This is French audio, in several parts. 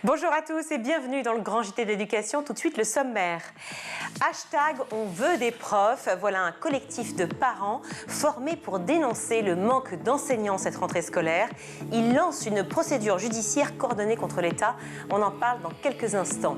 Bonjour à tous et bienvenue dans le Grand JT d'éducation. Tout de suite, le sommaire. Hashtag on veut des profs. Voilà un collectif de parents formés pour dénoncer le manque d'enseignants cette rentrée scolaire. Ils lancent une procédure judiciaire coordonnée contre l'État. On en parle dans quelques instants.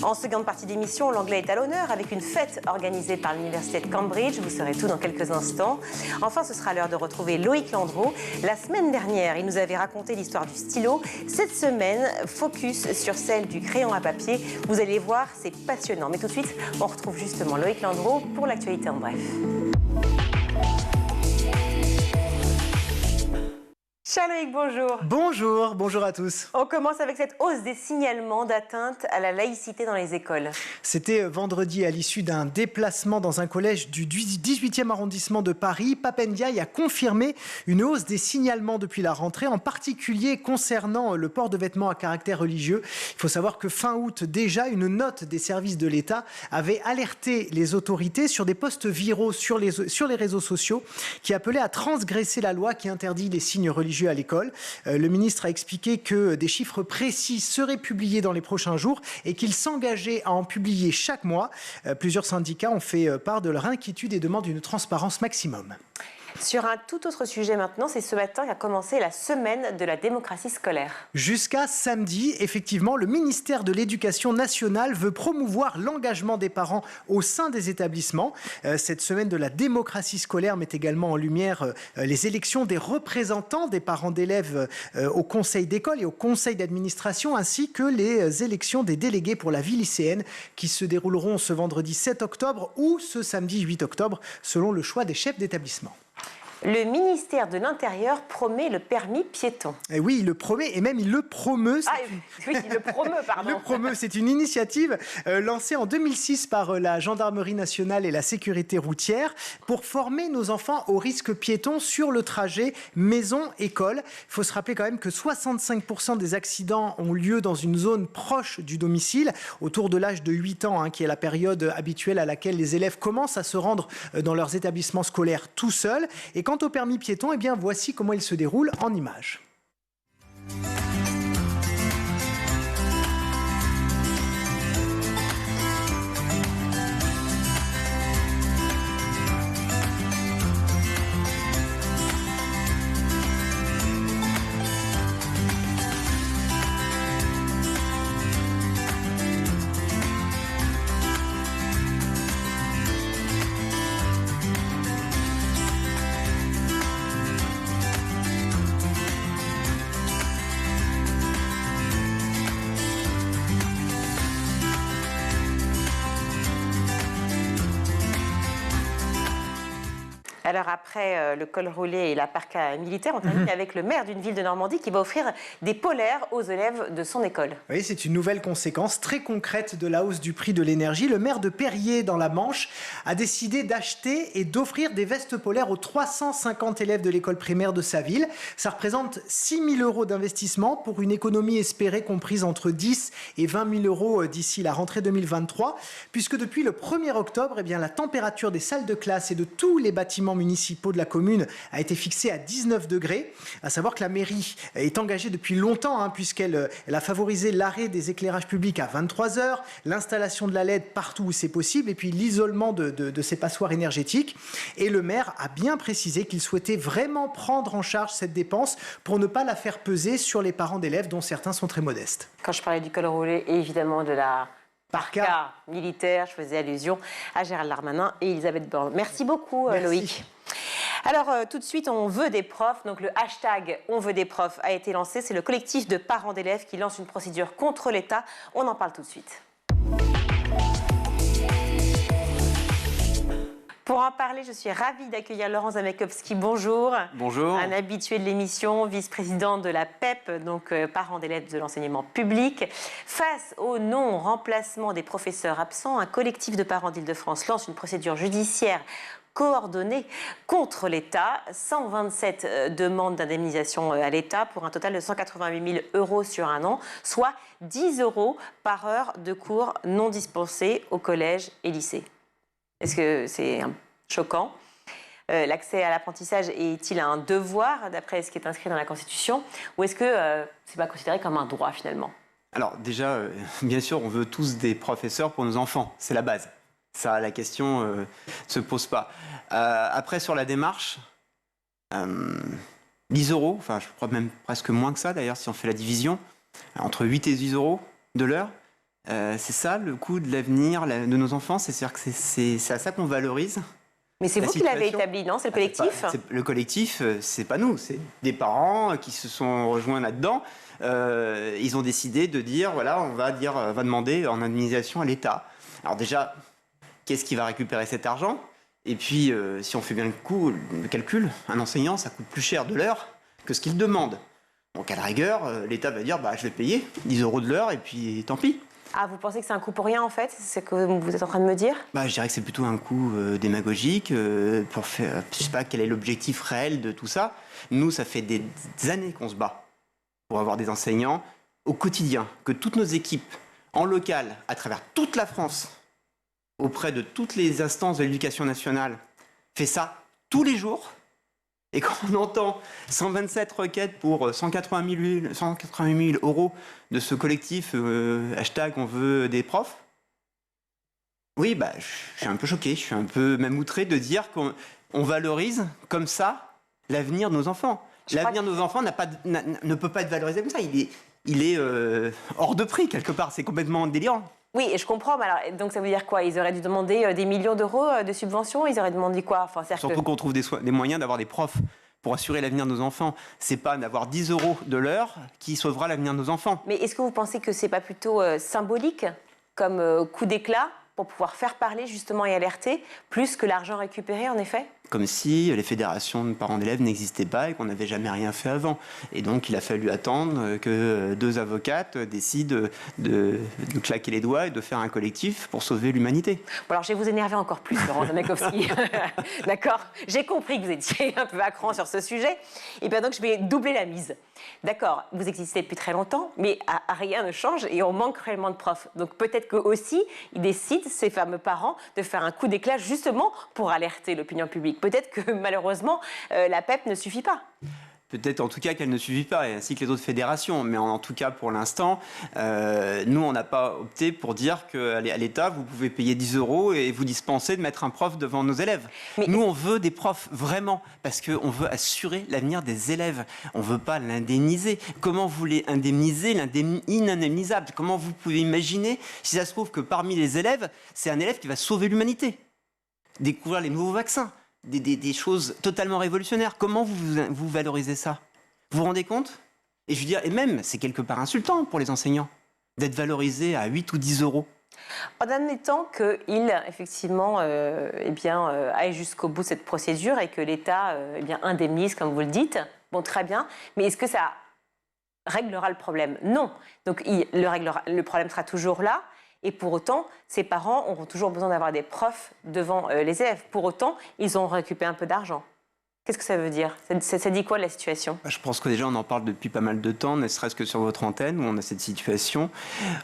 En seconde partie d'émission, l'anglais est à l'honneur avec une fête organisée par l'Université de Cambridge. Vous saurez tout dans quelques instants. Enfin, ce sera l'heure de retrouver Loïc Landreau. La semaine dernière, il nous avait raconté l'histoire du stylo. Cette semaine, focus sur celle du crayon à papier. Vous allez voir, c'est passionnant. Mais tout de suite, on retrouve justement Loïc Landreau pour l'actualité en bref. Cher Loïc, bonjour. Bonjour à tous. On commence avec cette hausse des signalements d'atteinte à la laïcité dans les écoles. C'était vendredi à l'issue d'un déplacement dans un collège du 18e arrondissement de Paris. Pape Ndiaye a confirmé une hausse des signalements depuis la rentrée, en particulier concernant le port de vêtements à caractère religieux. Il faut savoir que fin août, déjà, une note des services de l'État avait alerté les autorités sur des posts viraux sur les réseaux sociaux qui appelaient à transgresser la loi qui interdit les signes religieux à l'école. Le ministre a expliqué que des chiffres précis seraient publiés dans les prochains jours et qu'il s'engageait à en publier chaque mois. Plusieurs syndicats ont fait part de leur inquiétude et demandent une transparence maximum. Sur un tout autre sujet maintenant, c'est ce matin qu'a commencé la semaine de la démocratie scolaire. Jusqu'à samedi, effectivement, le ministère de l'Éducation nationale veut promouvoir l'engagement des parents au sein des établissements. Cette semaine de la démocratie scolaire met également en lumière les élections des représentants des parents d'élèves au conseil d'école et au conseil d'administration, ainsi que les élections des délégués pour la vie lycéenne qui se dérouleront ce vendredi 7 octobre ou ce samedi 8 octobre, selon le choix des chefs d'établissement. Le ministère de l'Intérieur promet le permis piéton. Et oui, il le promet et même il le promeut. Oui, il le promeut, pardon. Le promeut, c'est une initiative lancée en 2006 par la Gendarmerie nationale et la sécurité routière pour former nos enfants au risque piéton sur le trajet maison-école. Il faut se rappeler quand même que 65% des accidents ont lieu dans une zone proche du domicile, autour de l'âge de 8 ans, qui est la période habituelle à laquelle les élèves commencent à se rendre dans leurs établissements scolaires tout seuls. Et quant au permis piéton, eh bien, voici comment il se déroule en images. Alors après le col roulé et la parka militaire, on termine avec le maire d'une ville de Normandie qui va offrir des polaires aux élèves de son école. Oui, c'est une nouvelle conséquence très concrète de la hausse du prix de l'énergie. Le maire de Périers, dans la Manche, a décidé d'acheter et d'offrir des vestes polaires aux 350 élèves de l'école primaire de sa ville. Ça représente 6 000 € d'investissement pour une économie espérée comprise entre 10 et 20 000 € d'ici la rentrée 2023, puisque depuis le 1er octobre, eh bien, la température des salles de classe et de tous les bâtiments municipaux de la commune a été fixée à 19 degrés. À savoir que la mairie est engagée depuis longtemps, puisqu'elle a favorisé l'arrêt des éclairages publics à 23 h, l'installation de la LED partout où c'est possible, et puis l'isolement de ces passoires énergétiques. Et le maire a bien précisé qu'il souhaitait vraiment prendre en charge cette dépense pour ne pas la faire peser sur les parents d'élèves dont certains sont très modestes. Quand je parlais du col roulé et évidemment de la parka militaire, je faisais allusion à Gérald Darmanin et Elisabeth Borne. Merci beaucoup. Merci. Loïc. Alors tout de suite, on veut des profs. Donc le hashtag on veut des profs a été lancé. C'est le collectif de parents d'élèves qui lance une procédure contre l'État. On en parle tout de suite. Pour en parler, je suis ravie d'accueillir Laurent Zamakowski. Bonjour. Bonjour. Un habitué de l'émission, vice-président de la PEP, donc parents d'élèves de l'enseignement public. Face au non-remplacement des professeurs absents, un collectif de parents d'Île-de-France lance une procédure judiciaire coordonnée contre l'État. 127 demandes d'indemnisation à l'État pour un total de 188 000 € sur un an, soit 10 € par heure de cours non dispensés au collège et lycée. Est-ce que c'est choquant? L'accès à l'apprentissage est-il un devoir, d'après ce qui est inscrit dans la Constitution, ou est-ce que ce n'est pas considéré comme un droit, finalement? Alors déjà, bien sûr, on veut tous des professeurs pour nos enfants, c'est la base. Ça, la question ne se pose pas. Après, sur la démarche, 10 euros, enfin je crois même presque moins que ça d'ailleurs si on fait la division, entre 8 et 10 euros de l'heure, c'est ça le coût de l'avenir de nos enfants, c'est-à-dire que c'est à ça qu'on valorise. Mais c'est vous qui l'avez établi, non? C'est le collectif? Le collectif, c'est pas nous, c'est des parents qui se sont rejoints là-dedans. Ils ont décidé de dire, voilà, on va demander en indemnisation à l'État. Alors déjà, qu'est-ce qui va récupérer cet argent? Et puis, si on fait bien le calcul, un enseignant, ça coûte plus cher de l'heure que ce qu'il demande. Donc à la rigueur, l'État va dire, je vais payer 10 euros de l'heure et puis tant pis. Ah, vous pensez que c'est un coût pour rien, en fait? C'est ce que vous êtes en train de me dire? Je dirais que c'est plutôt un coût démagogique pour faire... Je sais pas quel est l'objectif réel de tout ça. Nous, ça fait des années qu'on se bat pour avoir des enseignants au quotidien, que toutes nos équipes en local, à travers toute la France, auprès de toutes les instances de l'éducation nationale, fait ça tous les jours. Et quand on entend 127 requêtes pour 180 000 euros de ce collectif hashtag on veut des profs, oui, je suis un peu choqué, je suis un peu même outré de dire qu'on valorise comme ça l'avenir de nos enfants. L'avenir de nos enfants ne peut pas être valorisé comme ça, il est hors de prix quelque part, c'est complètement délirant. Oui, et je comprends, mais alors, donc ça veut dire quoi? Ils auraient dû demander des millions d'euros de subventions? Ils auraient demandé quoi? Surtout qu'on trouve des moyens d'avoir des profs pour assurer l'avenir de nos enfants. C'est pas d'avoir 10 euros de l'heure qui sauvera l'avenir de nos enfants. Mais est-ce que vous pensez que c'est pas plutôt symbolique comme coup d'éclat pour pouvoir faire parler justement et alerter, plus que l'argent récupéré en effet? Comme si les fédérations de parents d'élèves n'existaient pas et qu'on n'avait jamais rien fait avant. Et donc il a fallu attendre que 2 avocates décident de claquer les doigts et de faire un collectif pour sauver l'humanité. Bon, alors je vais vous énerver encore plus, Laurent Zamakowski. D'accord? J'ai compris que vous étiez un peu à cran sur ce sujet. Et bien donc je vais doubler la mise. D'accord, vous existez depuis très longtemps, mais rien ne change et on manque réellement de profs. Donc peut-être qu'eux aussi, ils décident, ces fameux parents, de faire un coup d'éclat justement pour alerter l'opinion publique. Peut-être que malheureusement, la PEP ne suffit pas. Peut-être en tout cas qu'elle ne suffit pas, ainsi que les autres fédérations. Mais en tout cas, pour l'instant, nous, on n'a pas opté pour dire qu'à l'État, vous pouvez payer 10 euros et vous dispenser de mettre un prof devant nos élèves. Mais nous, on veut des profs, vraiment, parce qu'on veut assurer l'avenir des élèves. On ne veut pas l'indemniser. Comment vous voulez indemniser l'inindemnisable? Comment vous pouvez imaginer, si ça se trouve que parmi les élèves, c'est un élève qui va sauver l'humanité, découvrir les nouveaux vaccins, des choses totalement révolutionnaires. Comment vous valorisez ça? Vous vous rendez compte? Et je veux dire, et même, c'est quelque part insultant pour les enseignants d'être valorisés à 8 ou 10 euros. En admettant qu'il, effectivement, aille jusqu'au bout de cette procédure et que l'État indemnise, comme vous le dites, bon, très bien, mais est-ce que ça réglera le problème? Non. Donc, le problème sera toujours là. Et pour autant, ces parents auront toujours besoin d'avoir des profs devant les élèves. Pour autant, ils ont récupéré un peu d'argent. Qu'est-ce que ça veut dire? Ça dit quoi, la situation? Je pense que déjà, on en parle depuis pas mal de temps, ne serait-ce que sur votre antenne, où on a cette situation.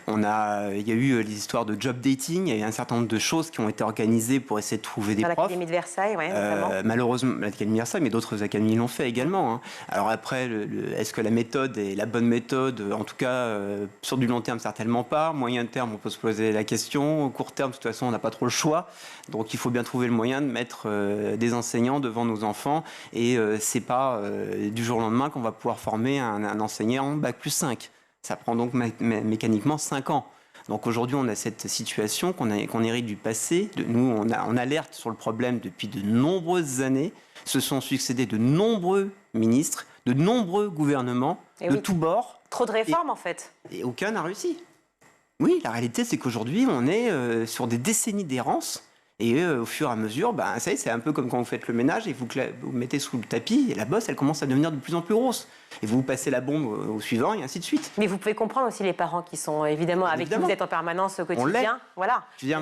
Il y a eu les histoires de job dating, il y a eu un certain nombre de choses qui ont été organisées pour essayer de trouver des profs. Dans l'Académie de Versailles, oui, notamment. Malheureusement, l'Académie de Versailles, mais d'autres académies l'ont fait également. Hein. Alors après, est-ce que la méthode est la bonne méthode? En tout cas, sur du long terme, certainement pas. Moyen terme, on peut se poser la question. Au court terme, de toute façon, on n'a pas trop le choix. Donc il faut bien trouver le moyen de mettre des enseignants devant nos enfants. Et c'est pas du jour au lendemain qu'on va pouvoir former un enseignant Bac+5. Ça prend donc mécaniquement 5 ans. Donc aujourd'hui, on a cette situation qu'on hérite du passé. Nous, on alerte sur le problème depuis de nombreuses années. Se sont succédés de nombreux ministres, de nombreux gouvernements, tous bords. Trop de réformes, en fait. Et aucun n'a réussi. Oui, la réalité, c'est qu'aujourd'hui, on est sur des décennies d'errance. Et au fur et à mesure, ça y est, c'est un peu comme quand vous faites le ménage et vous mettez sous le tapis et la bosse, elle commence à devenir de plus en plus grosse. Et vous passez la bombe au suivant et ainsi de suite. Mais vous pouvez comprendre aussi les parents qui sont évidemment avec qui vous êtes en permanence au quotidien. Voilà. Je veux dire,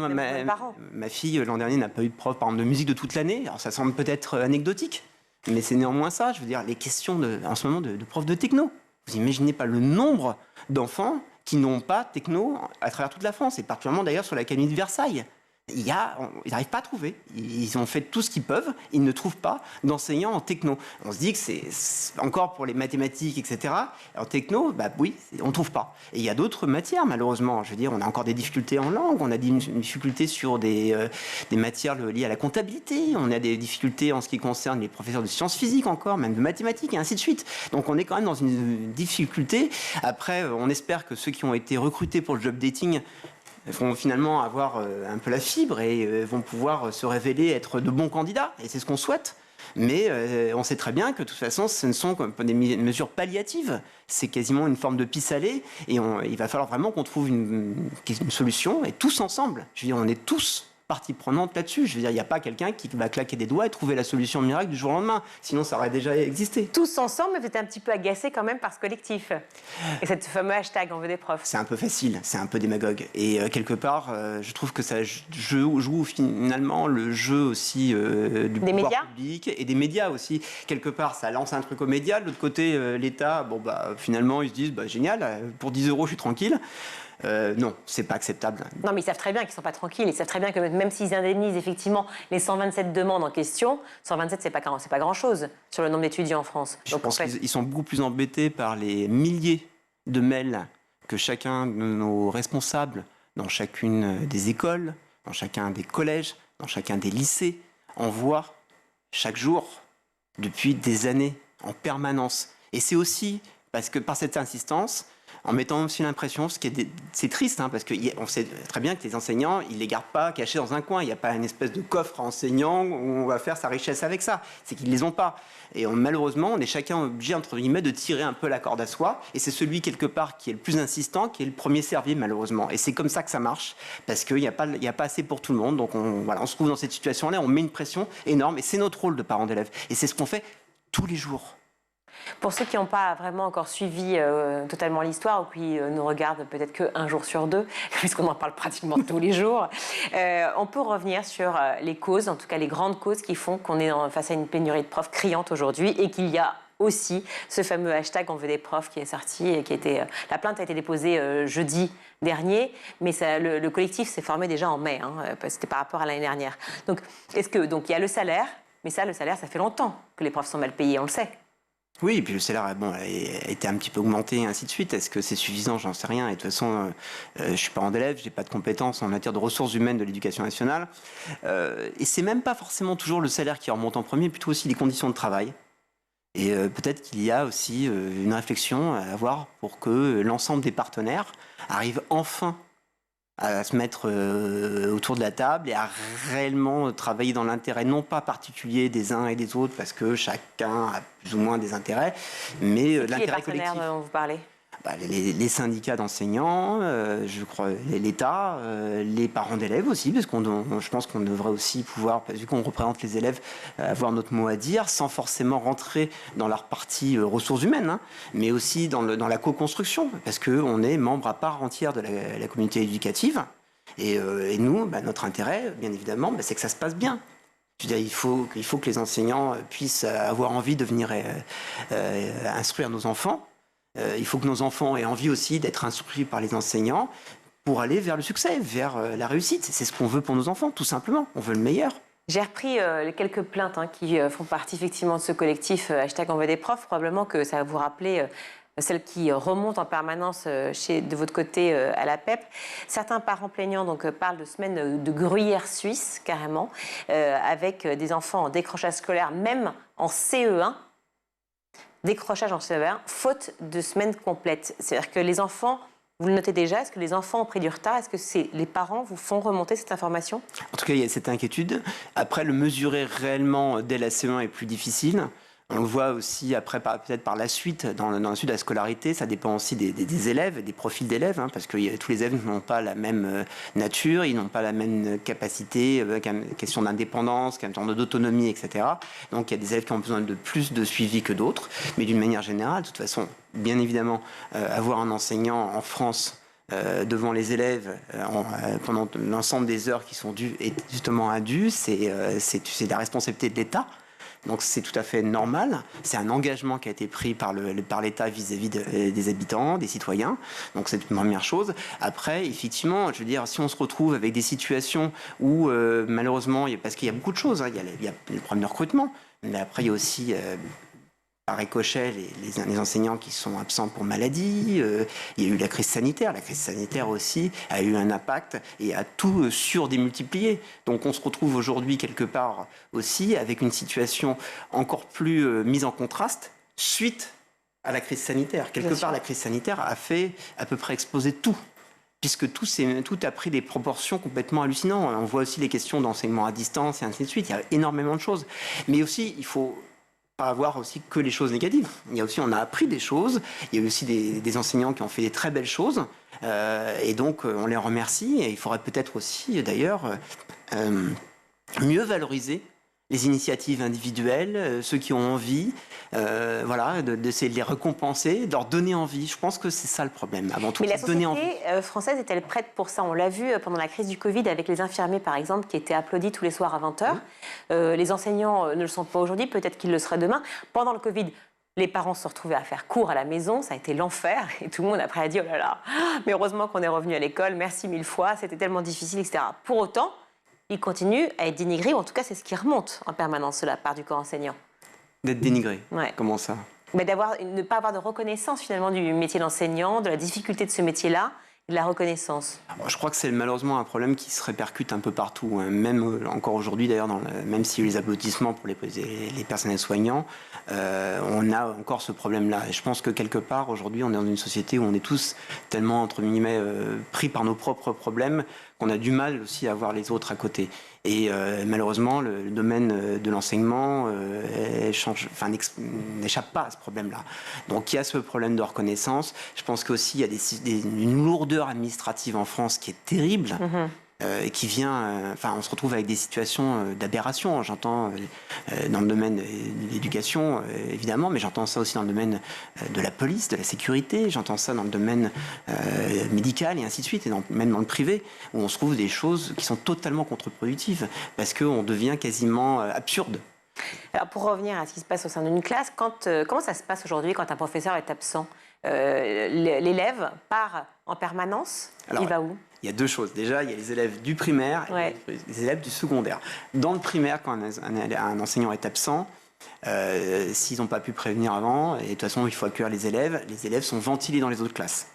ma fille, l'an dernier, n'a pas eu de prof, par exemple, de musique de toute l'année. Alors ça semble peut-être anecdotique, mais c'est néanmoins ça. Je veux dire, les questions en ce moment de profs de techno. Vous imaginez pas le nombre d'enfants qui n'ont pas techno à travers toute la France, et particulièrement d'ailleurs sur l'Académie de Versailles. Ils n'arrivent pas à trouver. Ils ont fait tout ce qu'ils peuvent, ils ne trouvent pas d'enseignants en techno. On se dit que c'est encore pour les mathématiques, etc. En techno, oui, on ne trouve pas. Et il y a d'autres matières, malheureusement. Je veux dire, on a encore des difficultés en langue, on a une difficulté sur des matières liées à la comptabilité, on a des difficultés en ce qui concerne les professeurs de sciences physiques encore, même de mathématiques, et ainsi de suite. Donc on est quand même dans une difficulté. Après, on espère que ceux qui ont été recrutés pour le job dating vont finalement avoir un peu la fibre et vont pouvoir se révéler être de bons candidats. Et c'est ce qu'on souhaite. Mais on sait très bien que de toute façon, ce ne sont que des mesures palliatives. C'est quasiment une forme de pis-aller. Et il va falloir vraiment qu'on trouve une solution. Et tous ensemble, je veux dire, on est tous partie prenante là-dessus. Je veux dire, il n'y a pas quelqu'un qui va claquer des doigts et trouver la solution miracle du jour au lendemain. Sinon, ça aurait déjà existé. Tous ensemble, mais vous êtes un petit peu agacés quand même par ce collectif. Et cette fameux hashtag, on veut des profs. C'est un peu facile, c'est un peu démagogue. Et quelque part, je trouve que ça joue finalement le jeu aussi du pouvoir public et des médias aussi. Quelque part, ça lance un truc aux médias. De l'autre côté, l'État, finalement, ils se disent, génial, pour 10 € je suis tranquille. Non, c'est pas acceptable. Non, mais ils savent très bien qu'ils sont pas tranquilles. Ils savent très bien que même s'ils indemnisent effectivement les 127 demandes en question, 127 c'est pas grand-chose sur le nombre d'étudiants en France. Je pense qu'ils sont beaucoup plus embêtés par les milliers de mails que chacun de nos responsables dans chacune des écoles, dans chacun des collèges, dans chacun des lycées envoient chaque jour depuis des années en permanence. Et c'est aussi parce que par cette insistance, en mettant aussi l'impression, c'est triste, parce qu'on sait très bien que les enseignants, ils ne les gardent pas cachés dans un coin. Il n'y a pas une espèce de coffre enseignant où on va faire sa richesse avec ça. C'est qu'ils ne les ont pas. Et malheureusement, on est chacun obligé, entre guillemets, de tirer un peu la corde à soi. Et c'est celui, quelque part, qui est le plus insistant, qui est le premier servi, malheureusement. Et c'est comme ça que ça marche, parce qu'il n'y a pas assez pour tout le monde. Donc on se trouve dans cette situation-là, on met une pression énorme. Et c'est notre rôle de parents d'élèves. Et c'est ce qu'on fait tous les jours. Pour ceux qui n'ont pas vraiment encore suivi totalement l'histoire ou qui nous regardent peut-être qu'un jour sur deux, puisqu'on en parle pratiquement tous les jours, on peut revenir sur les causes, en tout cas les grandes causes qui font qu'on est face à une pénurie de profs criante aujourd'hui et qu'il y a aussi ce fameux hashtag on veut des profs qui est sorti et la plainte a été déposée jeudi dernier, mais le collectif s'est formé déjà en mai, c'était par rapport à l'année dernière. Donc il y a le salaire, mais le salaire ça fait longtemps que les profs sont mal payés, on le sait. Oui, et puis le salaire a été un petit peu augmenté et ainsi de suite. Est-ce que c'est suffisant? J'en sais rien. Et de toute façon, je ne suis pas parent d'élève, je n'ai pas de compétences en matière de ressources humaines de l'éducation nationale. Et c'est même pas forcément toujours le salaire qui remonte en premier, plutôt aussi les conditions de travail. Et peut-être qu'il y a aussi une réflexion à avoir pour que l'ensemble des partenaires arrivent enfin à se mettre autour de la table et à réellement travailler dans l'intérêt non pas particulier des uns et des autres parce que chacun a plus ou moins des intérêts, mais l'intérêt collectif. Les partenaires dont vous parlez? Les syndicats d'enseignants, je crois, l'État, les parents d'élèves aussi, parce je pense qu'on devrait aussi pouvoir, vu qu'on représente les élèves, avoir notre mot à dire, sans forcément rentrer dans leur partie ressources humaines, mais aussi dans la co-construction, parce qu'on est membre à part entière de la communauté éducative. Et nous, notre intérêt, bien évidemment, c'est que ça se passe bien. Je veux dire, il faut que les enseignants puissent avoir envie de venir instruire nos enfants. Il faut que nos enfants aient envie aussi d'être instruits par les enseignants pour aller vers le succès, vers la réussite. C'est ce qu'on veut pour nos enfants, tout simplement. On veut le meilleur. J'ai repris les quelques plaintes qui font partie effectivement de ce collectif hashtag on veut des profs. Probablement que ça va vous rappeler celles qui remontent en permanence de votre côté à la PEP. Certains parents plaignants parlent de semaines de gruyère suisse, carrément, avec des enfants en décrochage scolaire, même en CE1. Décrochage en CE1, faute de semaines complètes. C'est-à-dire que les enfants, vous le notez déjà, est-ce que les enfants ont pris du retard? Est-ce que les parents vous font remonter cette information? En tout cas, il y a cette inquiétude. Après, le mesurer réellement dès la CE1 est plus difficile. On le voit aussi après, peut-être par la suite, dans la suite de la scolarité, ça dépend aussi des élèves, des profils d'élèves, parce que tous les élèves n'ont pas la même nature, ils n'ont pas la même capacité, question d'indépendance, question d'autonomie, etc. Donc il y a des élèves qui ont besoin de plus de suivi que d'autres, mais d'une manière générale, de toute façon, bien évidemment, avoir un enseignant en France devant les élèves pendant l'ensemble des heures qui sont dues et justement indues, c'est la responsabilité de l'État. Donc c'est tout à fait normal. C'est un engagement qui a été pris par l'État vis-à-vis des habitants, des citoyens. Donc c'est une première chose. Après, effectivement, je veux dire, si on se retrouve avec des situations où malheureusement, parce qu'il y a beaucoup de choses, hein, il y a le problème de recrutement, mais après il y a aussi par ricochet les enseignants qui sont absents pour maladie. Il y a eu la crise sanitaire. La crise sanitaire aussi a eu un impact et a tout surdémultiplié. Donc on se retrouve aujourd'hui quelque part aussi avec une situation encore plus mise en contraste suite à la crise sanitaire. Quelque part, la crise sanitaire a fait à peu près exploser tout. Puisque tout a pris des proportions complètement hallucinantes. On voit aussi les questions d'enseignement à distance et ainsi de suite. Il y a énormément de choses. Mais aussi, il faut pas avoir aussi que les choses négatives. Il y a aussi, on a appris des choses. Il y a aussi des enseignants qui ont fait des très belles choses. Et donc, on les remercie. Et il faudrait peut-être aussi, d'ailleurs, mieux valoriser les initiatives individuelles, ceux qui ont envie, voilà, d'essayer de les récompenser, de leur donner envie. Je pense que c'est ça le problème. Avant tout, mais la donner envie. société française est-elle prête pour ça? On l'a vu pendant la crise du Covid avec les infirmiers, par exemple, qui étaient applaudis tous les soirs à 20h. Les enseignants ne le sont pas aujourd'hui, peut-être qu'ils le seraient demain. Pendant le Covid, les parents se retrouvaient à faire cours à la maison, ça a été l'enfer. Et tout le monde après a dit, oh là là, mais heureusement qu'on est revenu à l'école, merci 1000 fois, c'était tellement difficile, etc. Pour autant, il continue à être dénigré, ou en tout cas c'est ce qui remonte en permanence de la part du corps enseignant. D'être dénigré? Ouais. Comment ça? Mais ne pas avoir de reconnaissance finalement du métier d'enseignant, de la difficulté de ce métier-là, et de la reconnaissance. Alors, je crois que c'est malheureusement un problème qui se répercute un peu partout, hein. Même encore aujourd'hui d'ailleurs, même s'il y a eu les applaudissements pour les personnels soignants, on a encore ce problème-là. Et je pense que quelque part aujourd'hui on est dans une société où on est tous tellement entre guillemets pris par nos propres problèmes qu'on a du mal aussi à voir les autres à côté. Et malheureusement, le domaine de l'enseignement n'échappe pas à ce problème-là. Donc il y a ce problème de reconnaissance. Je pense qu'aussi il y a une lourdeur administrative en France qui est terrible. Qui vient, on se retrouve avec des situations d'aberration. J'entends dans le domaine de l'éducation, évidemment, mais j'entends ça aussi dans le domaine de la police, de la sécurité, j'entends ça dans le domaine médical et ainsi de suite, et même dans le privé, où on se trouve des choses qui sont totalement contre-productives, parce qu'on devient quasiment absurde. Alors pour revenir à ce qui se passe au sein d'une classe, comment ça se passe aujourd'hui quand un professeur est absent? L'élève part en permanence. Alors, il va où? Il y a deux choses. Déjà, il y a les élèves du primaire et les élèves du secondaire. Dans le primaire, quand un enseignant est absent, s'ils n'ont pas pu prévenir avant, et de toute façon, il faut accueillir les élèves sont ventilés dans les autres classes.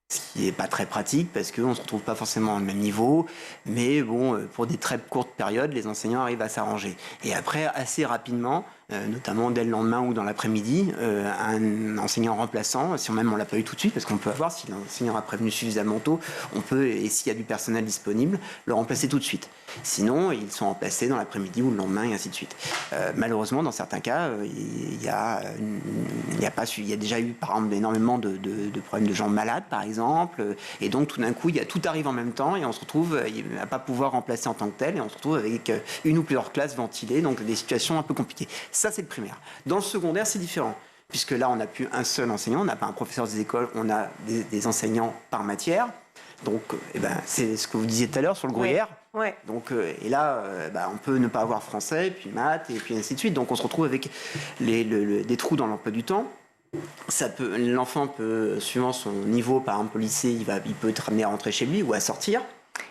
Ce qui n'est pas très pratique parce qu'on ne se retrouve pas forcément au même niveau. Mais bon, pour des très courtes périodes, les enseignants arrivent à s'arranger. Et après, assez rapidement, notamment dès le lendemain ou dans l'après-midi, un enseignant remplaçant, si même on ne l'a pas eu tout de suite, parce qu'on peut avoir, si l'enseignant a prévenu suffisamment tôt, on peut, et s'il y a du personnel disponible, le remplacer tout de suite. Sinon, ils sont remplacés dans l'après-midi ou le lendemain, et ainsi de suite. Malheureusement, dans certains cas, il y a déjà eu, par exemple, énormément de problèmes de gens malades, par exemple, et donc tout d'un coup, tout arrive en même temps, et on se retrouve à ne pas pouvoir remplacer en tant que tel, et on se retrouve avec une ou plusieurs classes ventilées, donc des situations un peu compliquées. Ça, c'est le primaire. Dans le secondaire, c'est différent, puisque là, on n'a plus un seul enseignant, on n'a pas un professeur des écoles, on a des enseignants par matière. Donc, c'est ce que vous disiez tout à l'heure sur le gruyère. Oui. Donc, et là, on peut ne pas avoir français, puis maths, et puis ainsi de suite. Donc, on se retrouve avec des trous dans l'emploi du temps. L'enfant peut, suivant son niveau, par exemple au lycée, il peut être amené à rentrer chez lui ou à sortir.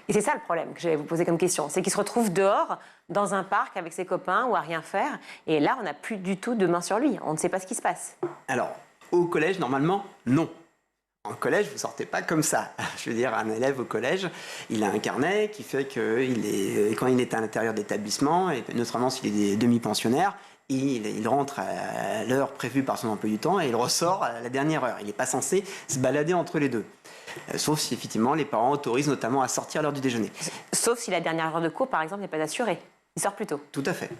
Et c'est ça le problème que j'allais vous poser comme question, c'est qu'il se retrouve dehors, dans un parc avec ses copains ou à rien faire, et là on n'a plus du tout de main sur lui, on ne sait pas ce qui se passe. Alors, au collège, normalement, non. En collège, vous ne sortez pas comme ça. Je veux dire, un élève au collège, il a un carnet qui fait que quand il est à l'intérieur d'établissement, et notamment s'il est demi-pensionnaire, il rentre à l'heure prévue par son emploi du temps et il ressort à la dernière heure. Il n'est pas censé se balader entre les deux. Sauf si, effectivement, les parents autorisent notamment à sortir à l'heure du déjeuner. Sauf si la dernière heure de cours, par exemple, n'est pas assurée. Il sort plus tôt. Tout à fait.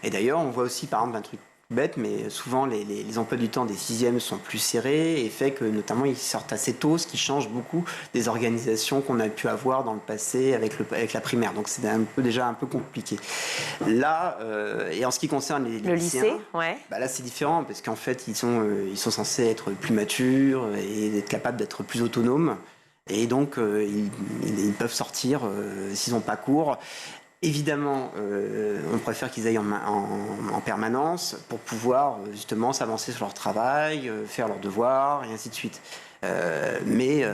Et d'ailleurs, on voit aussi, par exemple, un truc bête, mais souvent, les emplois du temps des 6e sont plus serrés et fait que, notamment, ils sortent assez tôt, ce qui change beaucoup des organisations qu'on a pu avoir dans le passé avec la primaire. Donc, c'est déjà un peu compliqué. Là, et en ce qui concerne les lycéens, lycée, ouais. Là, c'est différent parce qu'en fait, ils sont censés être plus matures et être capables d'être plus autonomes. Et donc, ils peuvent sortir s'ils n'ont pas cours. Évidemment, on préfère qu'ils aillent en permanence pour pouvoir justement s'avancer sur leur travail, faire leurs devoirs et ainsi de suite. Mais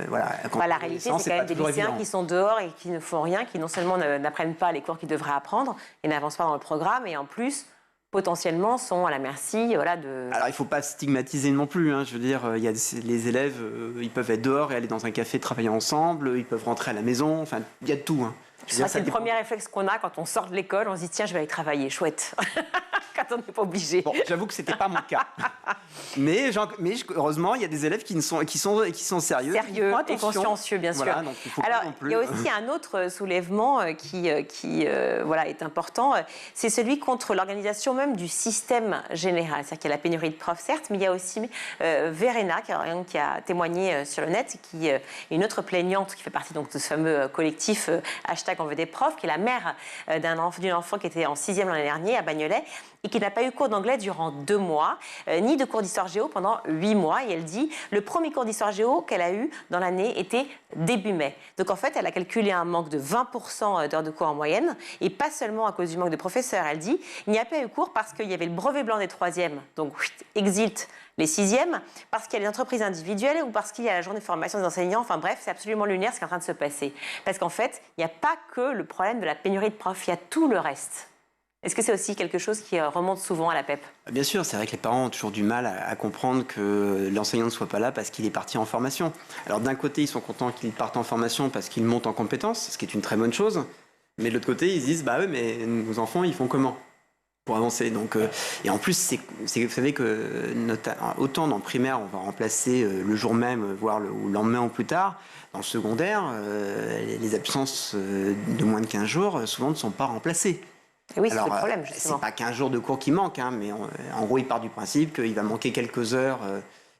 voilà. La réalité, c'est quand même des lycéens qui sont dehors et qui ne font rien, qui non seulement n'apprennent pas les cours qu'ils devraient apprendre et n'avancent pas dans le programme, et en plus, potentiellement, sont à la merci de... Alors, il ne faut pas stigmatiser non plus. Hein. Je veux dire, les élèves, ils peuvent être dehors et aller dans un café travailler ensemble, ils peuvent rentrer à la maison, enfin, il y a de tout. Hein. C'est le premier réflexe qu'on a quand on sort de l'école, on se dit tiens, je vais aller travailler, chouette. Quand on n'est pas obligé. Bon, j'avoue que c'était pas mon cas. mais heureusement, il y a des élèves qui sont sérieux et consciencieux, bien sûr. Voilà, donc il faut alors, pas non plus... il y a aussi un autre soulèvement qui est important, c'est celui contre l'organisation même du système général. C'est-à-dire qu'il y a la pénurie de profs, certes, mais il y a aussi Verena qui a témoigné sur le net, qui est une autre plaignante qui fait partie donc de ce fameux collectif hashtag on veut des profs, qui est la mère d'une enfant qui était en 6e l'année dernière à Bagnolet et qui n'a pas eu cours d'anglais durant 2 mois, ni de cours d'histoire géo pendant 8 mois. Et elle dit, le premier cours d'histoire géo qu'elle a eu dans l'année était début mai. Donc en fait, elle a calculé un manque de 20% d'heures de cours en moyenne, et pas seulement à cause du manque de professeurs. Elle dit, il n'y a pas eu cours parce qu'il y avait le brevet blanc des 3e, donc exit les 6e, parce qu'il y a les entreprises individuelles ou parce qu'il y a la journée de formation des enseignants. Enfin bref, c'est absolument lunaire ce qui est en train de se passer. Parce qu'en fait, il n'y a pas que le problème de la pénurie de profs, il y a tout le reste. Est-ce que c'est aussi quelque chose qui remonte souvent à la PEP? Bien sûr, c'est vrai que les parents ont toujours du mal à comprendre que l'enseignant ne soit pas là parce qu'il est parti en formation. Alors d'un côté, ils sont contents qu'il parte en formation parce qu'il monte en compétences, ce qui est une très bonne chose. Mais de l'autre côté, ils se disent, bah oui, mais nos enfants, ils font comment pour avancer? Donc, et en plus, vous savez que autant dans le primaire, on va remplacer le jour même, voire le lendemain ou plus tard. Dans le secondaire, les absences de moins de 15 jours, souvent ne sont pas remplacées. Et oui, c'est le problème, justement. C'est pas 15 jours de cours qui manquent, hein, mais en gros, il part du principe qu'il va manquer quelques heures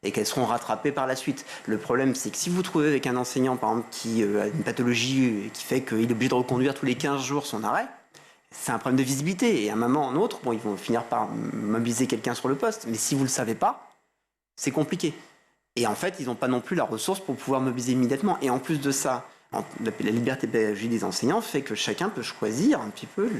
et qu'elles seront rattrapées par la suite. Le problème, c'est que si vous trouvez avec un enseignant, par exemple, qui a une pathologie qui fait qu'il est obligé de reconduire tous les 15 jours son arrêt, c'est un problème de visibilité. Et à un moment ou à un autre, bon, ils vont finir par mobiliser quelqu'un sur le poste. Mais si vous ne le savez pas, c'est compliqué. Et en fait, ils n'ont pas non plus la ressource pour pouvoir mobiliser immédiatement. Et en plus de ça, la liberté pédagogique des enseignants fait que chacun peut choisir un petit peu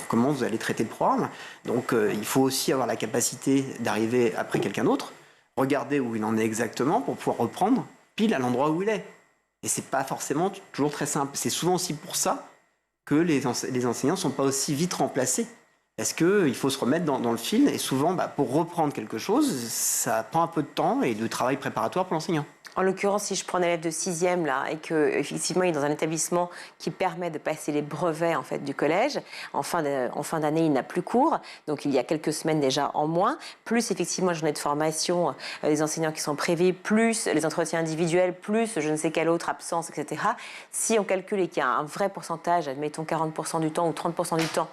comment vous allez traiter le programme. Donc il faut aussi avoir la capacité d'arriver après quelqu'un d'autre, regarder où il en est exactement pour pouvoir reprendre pile à l'endroit où il est. Et c'est pas forcément toujours très simple. C'est souvent aussi pour ça que les enseignants ne sont pas aussi vite remplacés. Parce qu'il faut se remettre dans le fil, et souvent, pour reprendre quelque chose, ça prend un peu de temps et de travail préparatoire pour l'enseignant. En l'occurrence, si je prends un élève de 6e là, et qu'effectivement il est dans un établissement qui permet de passer les brevets en fait, du collège, en fin d'année il n'a plus cours, donc il y a quelques semaines déjà en moins, plus effectivement la journée de formation des enseignants qui sont prévus, plus les entretiens individuels, plus je ne sais quelle autre absence, etc. Si on calcule et qu'il y a un vrai pourcentage, admettons 40% du temps ou 30% du temps,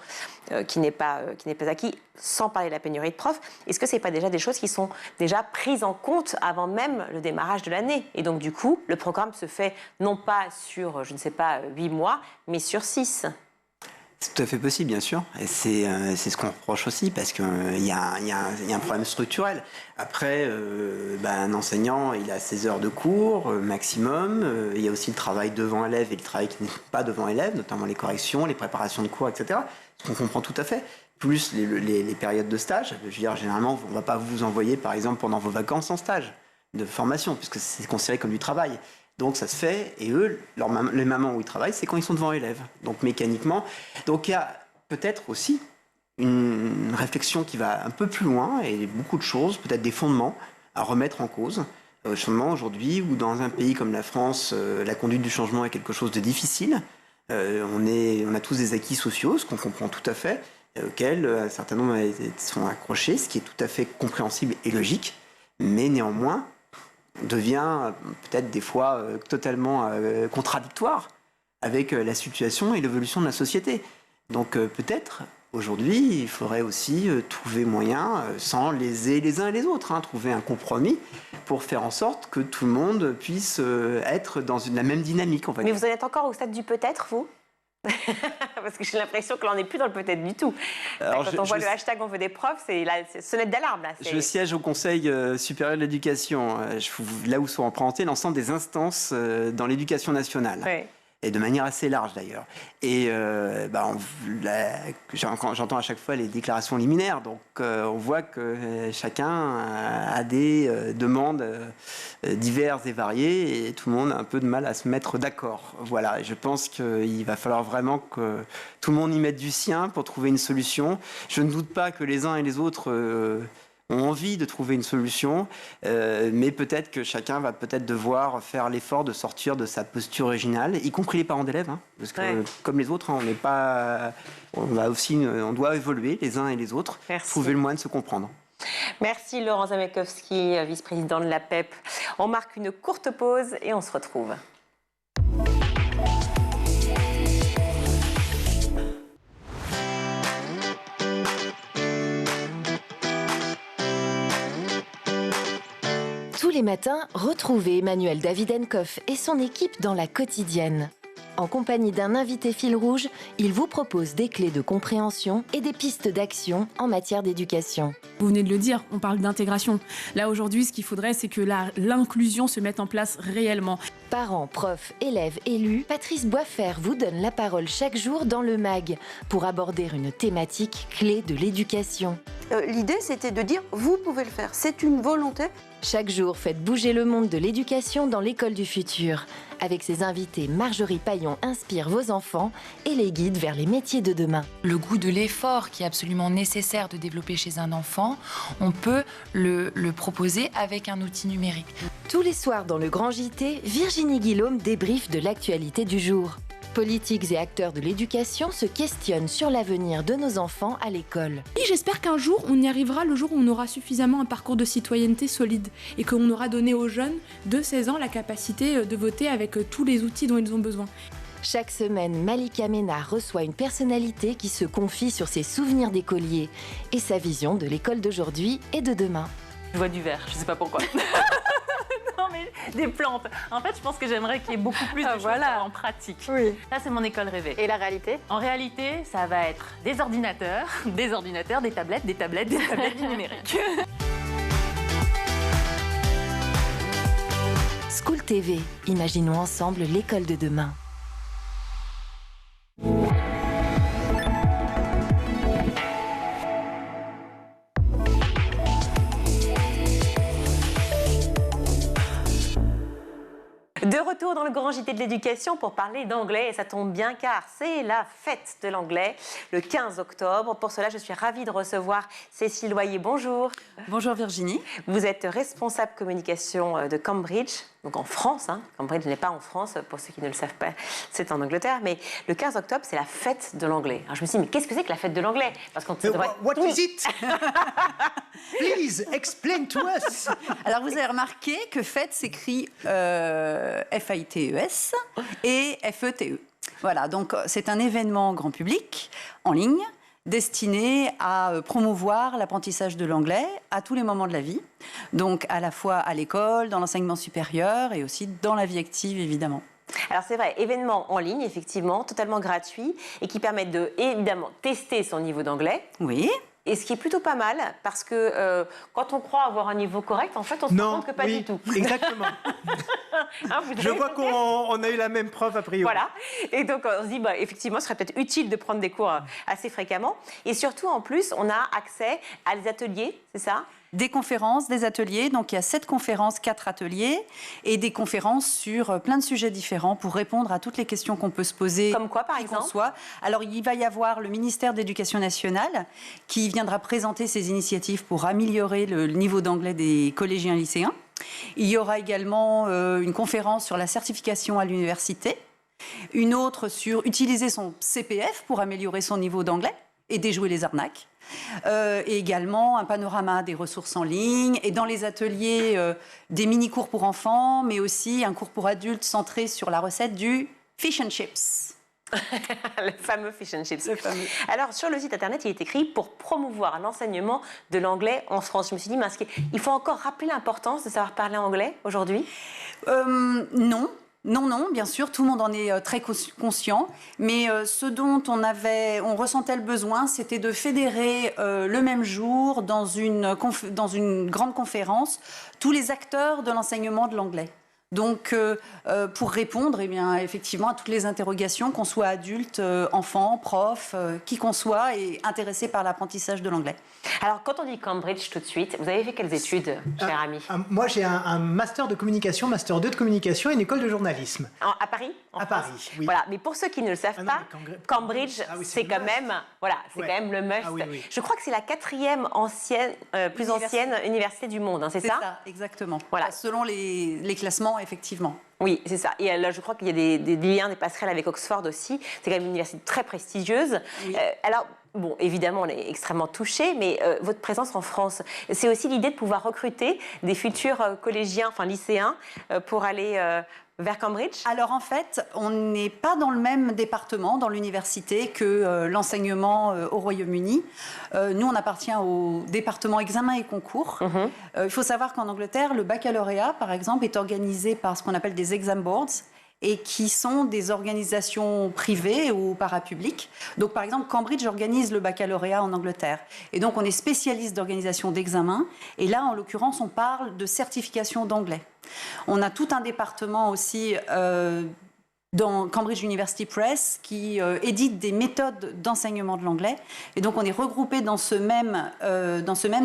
qui n'est pas acquis, sans parler de la pénurie de profs, est-ce que ce n'est pas déjà des choses qui sont déjà prises en compte avant même le démarrage de l'année? Et donc, du coup, le programme se fait non pas sur, je ne sais pas, 8 mois, mais sur 6. C'est tout à fait possible, bien sûr. Et c'est ce qu'on reproche aussi, parce qu'il y a un problème structurel. Après, un enseignant, il a ses heures de cours maximum. Il y a aussi le travail devant élève et le travail qui n'est pas devant élève, notamment les corrections, les préparations de cours, etc. Ce qu'on comprend tout à fait. Plus les périodes de stage. Je veux dire, généralement, on ne va pas vous envoyer, par exemple, pendant vos vacances en stage de formation, puisque c'est considéré comme du travail. Donc ça se fait, et eux, les mamans où ils travaillent, c'est quand ils sont devant élèves. Donc mécaniquement, donc il y a peut-être aussi une réflexion qui va un peu plus loin, et beaucoup de choses, peut-être des fondements à remettre en cause. Fondements aujourd'hui, où dans un pays comme la France, la conduite du changement est quelque chose de difficile. On a tous des acquis sociaux, ce qu'on comprend tout à fait, auxquels un certain nombre sont accrochés, ce qui est tout à fait compréhensible et logique, mais néanmoins devient peut-être des fois totalement contradictoire avec la situation et l'évolution de la société. Donc peut-être aujourd'hui il faudrait aussi trouver moyen, sans léser les uns et les autres, trouver un compromis pour faire en sorte que tout le monde puisse être dans la même dynamique. Mais vous en êtes encore au stade du peut-être, vous? Parce que j'ai l'impression que l'on n'est plus dans le peut-être du tout. Alors, quand on voit le hashtag on veut des profs, c'est sonnette d'alarme. Je siège au Conseil supérieur de l'éducation, là où sont représentées l'ensemble des instances dans l'éducation nationale. Ouais. et de manière assez large d'ailleurs. Et j'entends à chaque fois les déclarations liminaires, donc on voit que chacun a des demandes diverses et variées, et tout le monde a un peu de mal à se mettre d'accord. Voilà, et je pense qu'il va falloir vraiment que tout le monde y mette du sien pour trouver une solution. Je ne doute pas que les uns et les autres ont envie de trouver une solution, mais peut-être que chacun va peut-être devoir faire l'effort de sortir de sa posture originale, y compris les parents d'élèves, parce que comme les autres, on doit évoluer les uns et les autres, trouver le moyen de se comprendre. Merci Laurent Zamekowski, vice-président de l'APEP. On marque une courte pause et on se retrouve. Tous les matins, retrouvez Emmanuel Davidenkoff et son équipe dans La Quotidienne. En compagnie d'un invité fil rouge, il vous propose des clés de compréhension et des pistes d'action en matière d'éducation. Vous venez de le dire, on parle d'intégration. Là, aujourd'hui, ce qu'il faudrait, c'est que l'inclusion se mette en place réellement. Parents, profs, élèves, élus, Patrice Boisfer vous donne la parole chaque jour dans le MAG pour aborder une thématique clé de l'éducation. L'idée, c'était de dire, vous pouvez le faire, c'est une volonté. Chaque jour, faites bouger le monde de l'éducation dans l'école du futur. Avec ses invités, Marjorie Paillon inspire vos enfants et les guide vers les métiers de demain. Le goût de l'effort qui est absolument nécessaire de développer chez un enfant, on peut le proposer avec un outil numérique. Tous les soirs dans le Grand JT, Virginie Guillaume débriefe de l'actualité du jour. Politiques et acteurs de l'éducation se questionnent sur l'avenir de nos enfants à l'école. Et j'espère qu'un jour, on y arrivera, le jour où on aura suffisamment un parcours de citoyenneté solide et qu'on aura donné aux jeunes de 16 ans la capacité de voter avec tous les outils dont ils ont besoin. Chaque semaine, Malika Ménard reçoit une personnalité qui se confie sur ses souvenirs d'écolier et sa vision de l'école d'aujourd'hui et de demain. Je vois du vert, je sais pas pourquoi. Non mais des plantes. En fait, je pense que j'aimerais qu'il y ait beaucoup plus de choses en pratique. Oui. Ça, c'est mon école rêvée. Et la réalité? En réalité, ça va être des ordinateurs, des tablettes, du numérique. School TV, imaginons ensemble l'école de demain. De retour dans le Grand JT de l'éducation pour parler d'anglais, et ça tombe bien car c'est la fête de l'anglais le 15 octobre. Pour cela, je suis ravie de recevoir Cécile Loyer. Bonjour. Bonjour Virginie. Vous êtes responsable communication de Cambridge, donc en France. Cambridge n'est pas en France, pour ceux qui ne le savent pas, c'est en Angleterre. Mais le 15 octobre, c'est la fête de l'anglais. Alors je me suis dit, mais qu'est-ce que c'est que la fête de l'anglais? Parce qu'on What is it? Please, explain to us. Alors vous avez remarqué que fête s'écrit F-A-I-T-E-S et F-E-T-E. Voilà, donc c'est un événement grand public, en ligne, destiné à promouvoir l'apprentissage de l'anglais à tous les moments de la vie. Donc à la fois à l'école, dans l'enseignement supérieur et aussi dans la vie active, évidemment. Alors c'est vrai, événement en ligne, effectivement, totalement gratuit et qui permet de, évidemment, tester son niveau d'anglais. Oui. Et ce qui est plutôt pas mal, parce que quand on croit avoir un niveau correct, en fait, on se rend compte que pas du tout. Exactement. Je vois qu'on a eu la même preuve a priori. Voilà. Et donc, on se dit, effectivement, ce serait peut-être utile de prendre des cours assez fréquemment. Et surtout, en plus, on a accès à des ateliers, c'est ça ? Des conférences, des ateliers. Donc, il y a 7 conférences, 4 ateliers et des conférences sur plein de sujets différents pour répondre à toutes les questions qu'on peut se poser. Comme quoi, par exemple ? Alors, il va y avoir le ministère de l'Éducation nationale qui viendra présenter ses initiatives pour améliorer le niveau d'anglais des collégiens et lycéens. Il y aura également une conférence sur la certification à l'université, une autre sur utiliser son CPF pour améliorer son niveau d'anglais et déjouer les arnaques. Et également un panorama des ressources en ligne et dans les ateliers des mini-cours pour enfants, mais aussi un cours pour adultes centré sur la recette du fish and chips. Le fameux fish and chips. Le fameux. Alors, sur le site internet, il est écrit pour promouvoir l'enseignement de l'anglais en France. Je me suis dit, il faut encore rappeler l'importance de savoir parler anglais aujourd'hui ? Non. Non, bien sûr, tout le monde en est très conscient, mais ce dont on ressentait le besoin, c'était de fédérer le même jour, dans une grande conférence, tous les acteurs de l'enseignement de l'anglais. Donc, pour répondre, eh bien, effectivement, à toutes les interrogations, qu'on soit adulte, enfant, prof, qui qu'on soit, est intéressé par l'apprentissage de l'anglais. Alors, quand on dit Cambridge tout de suite, vous avez fait quelles études, cher ami? Moi, j'ai un master de communication, master 2 de communication et une école de journalisme. À Paris? À Paris, oui. Voilà, mais pour ceux qui ne le savent pas, Cambridge, c'est quand même, quand même le must. Oui. Je crois que c'est la 4e plus ancienne université du monde, hein, c'est ça? C'est ça, exactement. Voilà. Selon les classements, effectivement. Oui, c'est ça. Et là, je crois qu'il y a des liens, des passerelles avec Oxford aussi. C'est quand même une université très prestigieuse. Oui. Alors, bon, évidemment, on est extrêmement touchés, mais votre présence en France, c'est aussi l'idée de pouvoir recruter des futurs collégiens, enfin lycéens, pour aller vers Cambridge? Alors en fait, on n'est pas dans le même département, dans l'université, que l'enseignement au Royaume-Uni. Nous, on appartient au département examen et concours. Il faut savoir qu'en Angleterre, le baccalauréat, par exemple, est organisé par ce qu'on appelle des exam boards, et qui sont des organisations privées ou parapubliques. Donc, par exemple, Cambridge organise le baccalauréat en Angleterre. Et donc, on est spécialiste d'organisation d'examen. Et là, en l'occurrence, on parle de certification d'anglais. On a tout un département aussi dans Cambridge University Press qui édite des méthodes d'enseignement de l'anglais. Et donc, on est regroupé dans ce même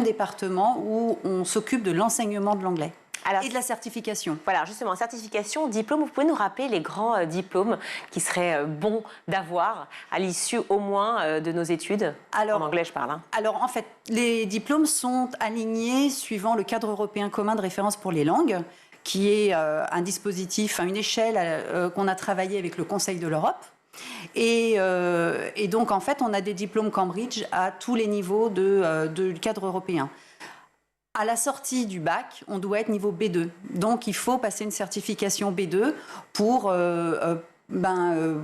département où on s'occupe de l'enseignement de l'anglais. Alors, et de la certification. Voilà, justement, certification, diplôme. Vous pouvez nous rappeler les grands diplômes qui seraient bons d'avoir à l'issue au moins de nos études? En anglais, je parle. Alors, en fait, les diplômes sont alignés suivant le cadre européen commun de référence pour les langues, qui est un dispositif, une échelle qu'on a travaillé avec le Conseil de l'Europe. Et donc, en fait, on a des diplômes Cambridge à tous les niveaux du cadre européen. À la sortie du bac, on doit être niveau B2. Donc, il faut passer une certification B2 pour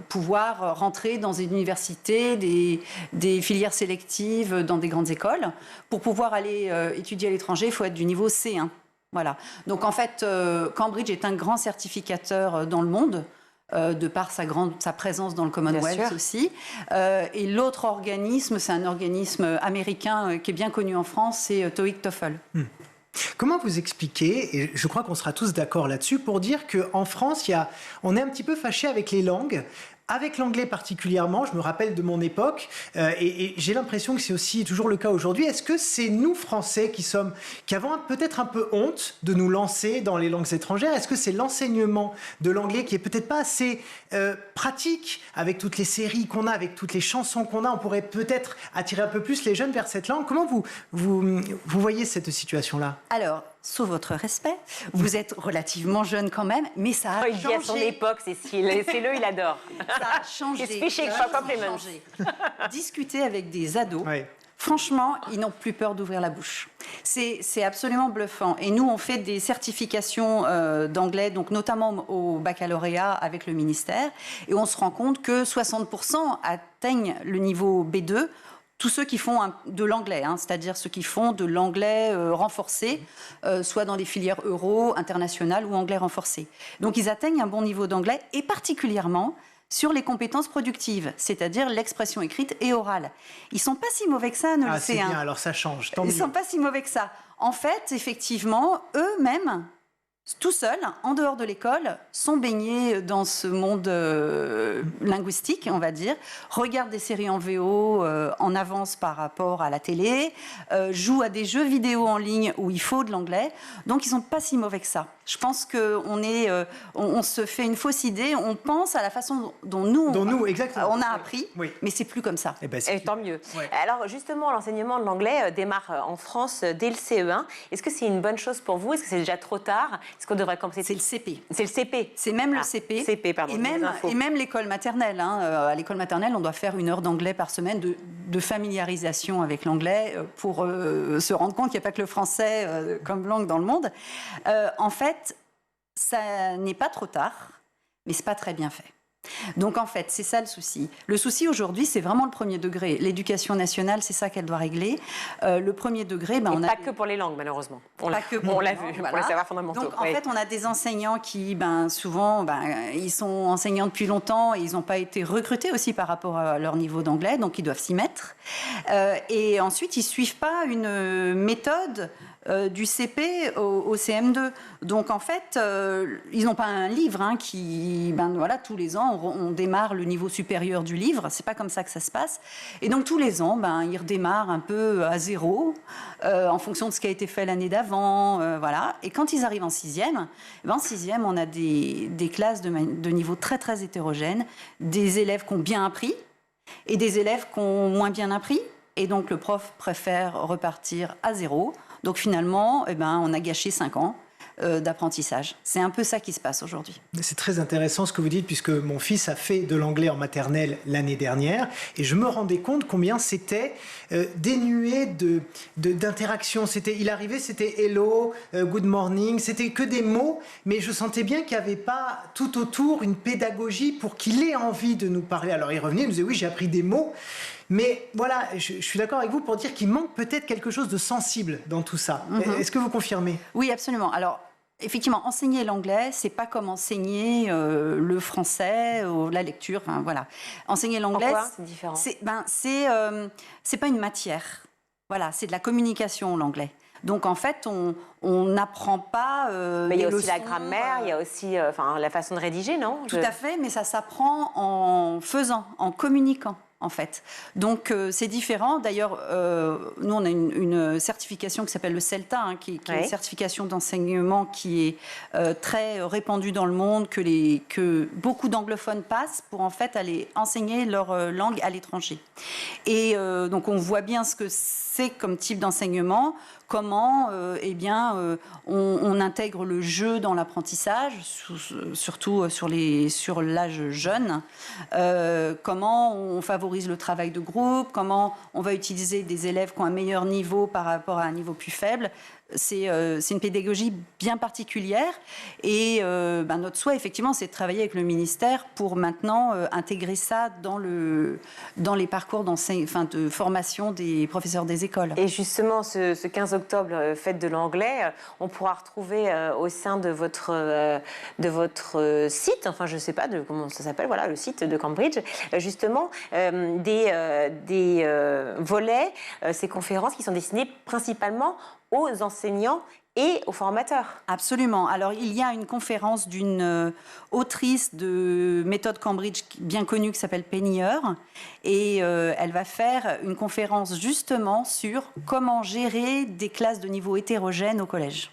pouvoir rentrer dans une université, des filières sélectives dans des grandes écoles. Pour pouvoir aller étudier à l'étranger, il faut être du niveau C1. Voilà. Donc, en fait, Cambridge est un grand certificateur dans le monde. De par sa présence dans le Commonwealth aussi. Et l'autre organisme, c'est un organisme américain qui est bien connu en France, c'est TOEIC TOEFL. Comment vous expliquez, et je crois qu'on sera tous d'accord là-dessus, pour dire qu'en France, on est un petit peu fâché avec les langues, avec l'anglais particulièrement, je me rappelle de mon époque, et j'ai l'impression que c'est aussi toujours le cas aujourd'hui. Est-ce que c'est nous, Français, qui avons peut-être un peu honte de nous lancer dans les langues étrangères? Est-ce que c'est l'enseignement de l'anglais qui est peut-être pas assez pratique avec toutes les séries qu'on a, avec toutes les chansons qu'on a? On pourrait peut-être attirer un peu plus les jeunes vers cette langue. Comment vous voyez cette situation-là? Alors, sous votre respect, vous êtes relativement jeune quand même, mais ça a changé. Il dit à son époque, Cécile, laissez-le, il adore. Ça a changé. Changé. Discuter avec des ados, franchement, ils n'ont plus peur d'ouvrir la bouche. C'est absolument bluffant. Et nous, on fait des certifications d'anglais, donc notamment au baccalauréat avec le ministère, et on se rend compte que 60% atteignent le niveau B2. Tous ceux qui font de l'anglais, c'est-à-dire ceux qui font de l'anglais renforcé, soit dans les filières euro, internationales ou anglais renforcé. Donc ils atteignent un bon niveau d'anglais, et particulièrement sur les compétences productives, c'est-à-dire l'expression écrite et orale. Ils ne sont pas si mauvais que ça, nos lycéens. C'est bien, alors ça change. Tant Ils ne mieux. sont pas si mauvais que ça. En fait, effectivement, eux-mêmes, tout seuls, en dehors de l'école, sont baignés dans ce monde linguistique, on va dire, regardent des séries en VO en avance par rapport à la télé, jouent à des jeux vidéo en ligne où il faut de l'anglais, donc ils ne sont pas si mauvais que ça. Je pense qu'on se fait une fausse idée, on pense à la façon dont nous on a appris, mais c'est plus comme ça. Et tant mieux. Ouais. Alors justement, l'enseignement de l'anglais démarre en France dès le CE1. Est-ce que c'est une bonne chose pour vous? Est-ce que c'est déjà trop tard? Est-ce qu'on devrait commencer? C'est le CP. C'est le CP. C'est même le CP. CP, pardon. Et même l'école maternelle. À l'école maternelle, on doit faire 1 heure d'anglais par semaine de familiarisation avec l'anglais pour se rendre compte qu'il n'y a pas que le français comme langue dans le monde. En fait, ça n'est pas trop tard, mais c'est pas très bien fait. Donc en fait, c'est ça le souci. Le souci aujourd'hui, c'est vraiment le premier degré. L'éducation nationale, c'est ça qu'elle doit régler. Le premier degré, on a... Pas que pour les langues, malheureusement. On l'a vu, voilà. Pour les savoirs fondamentaux. Donc en fait, on a des enseignants qui, souvent, ils sont enseignants depuis longtemps et ils n'ont pas été recrutés aussi par rapport à leur niveau d'anglais, donc ils doivent s'y mettre. Et ensuite, ils ne suivent pas une méthode du CP au CM2. Donc en fait, ils n'ont pas un livre qui, tous les ans, on démarre le niveau supérieur du livre. C'est pas comme ça que ça se passe. Et donc tous les ans, ils redémarrent un peu à zéro, en fonction de ce qui a été fait l'année d'avant, voilà. Et quand ils arrivent en sixième, en sixième, on a des classes de niveau très très hétérogène, des élèves qui ont bien appris et des élèves qui ont moins bien appris. Et donc le prof préfère repartir à zéro. Donc finalement, on a gâché 5 ans d'apprentissage. C'est un peu ça qui se passe aujourd'hui. C'est très intéressant ce que vous dites, puisque mon fils a fait de l'anglais en maternelle l'année dernière, et je me rendais compte combien c'était dénué d'interaction. Il arrivait, c'était hello, good morning, c'était que des mots, mais je sentais bien qu'il n'y avait pas tout autour une pédagogie pour qu'il ait envie de nous parler. Alors il revenait, il me disait oui, j'ai appris des mots. Mais voilà, je suis d'accord avec vous pour dire qu'il manque peut-être quelque chose de sensible dans tout ça. Est-ce que vous confirmez? Oui, absolument. Alors, effectivement, enseigner l'anglais, c'est pas comme enseigner le français ou la lecture. Voilà. Enseigner l'anglais, c'est différent. C'est pas une matière. Voilà, c'est de la communication, l'anglais. Donc en fait, on n'apprend pas. Mais il y a aussi la grammaire, il y a aussi la façon de rédiger, non? Tout à fait, mais ça s'apprend en faisant, en communiquant. En fait. Donc c'est différent. D'ailleurs, nous on a une certification qui s'appelle le CELTA, qui est une certification d'enseignement qui est très répandue dans le monde, que beaucoup d'anglophones passent pour en fait aller enseigner leur langue à l'étranger. Et donc on voit bien ce que c'est comme type d'enseignement, comment on intègre le jeu dans l'apprentissage, surtout sur l'âge jeune, comment on favorise le travail de groupe, comment on va utiliser des élèves qui ont un meilleur niveau par rapport à un niveau plus faible. C'est une pédagogie bien particulière et notre souhait, effectivement, c'est de travailler avec le ministère pour maintenant intégrer ça dans les parcours de formation des professeurs des écoles. Et justement, ce 15 octobre, fête de l'anglais, on pourra retrouver au sein de votre site, enfin je ne sais pas comment ça s'appelle, voilà, le site de Cambridge, justement, des volets, ces conférences qui sont destinées principalement aux enseignants et aux formateurs. Absolument. Alors, il y a une conférence d'une autrice de méthode Cambridge bien connue qui s'appelle Penny Eure, et elle va faire une conférence justement sur comment gérer des classes de niveau hétérogène au collège.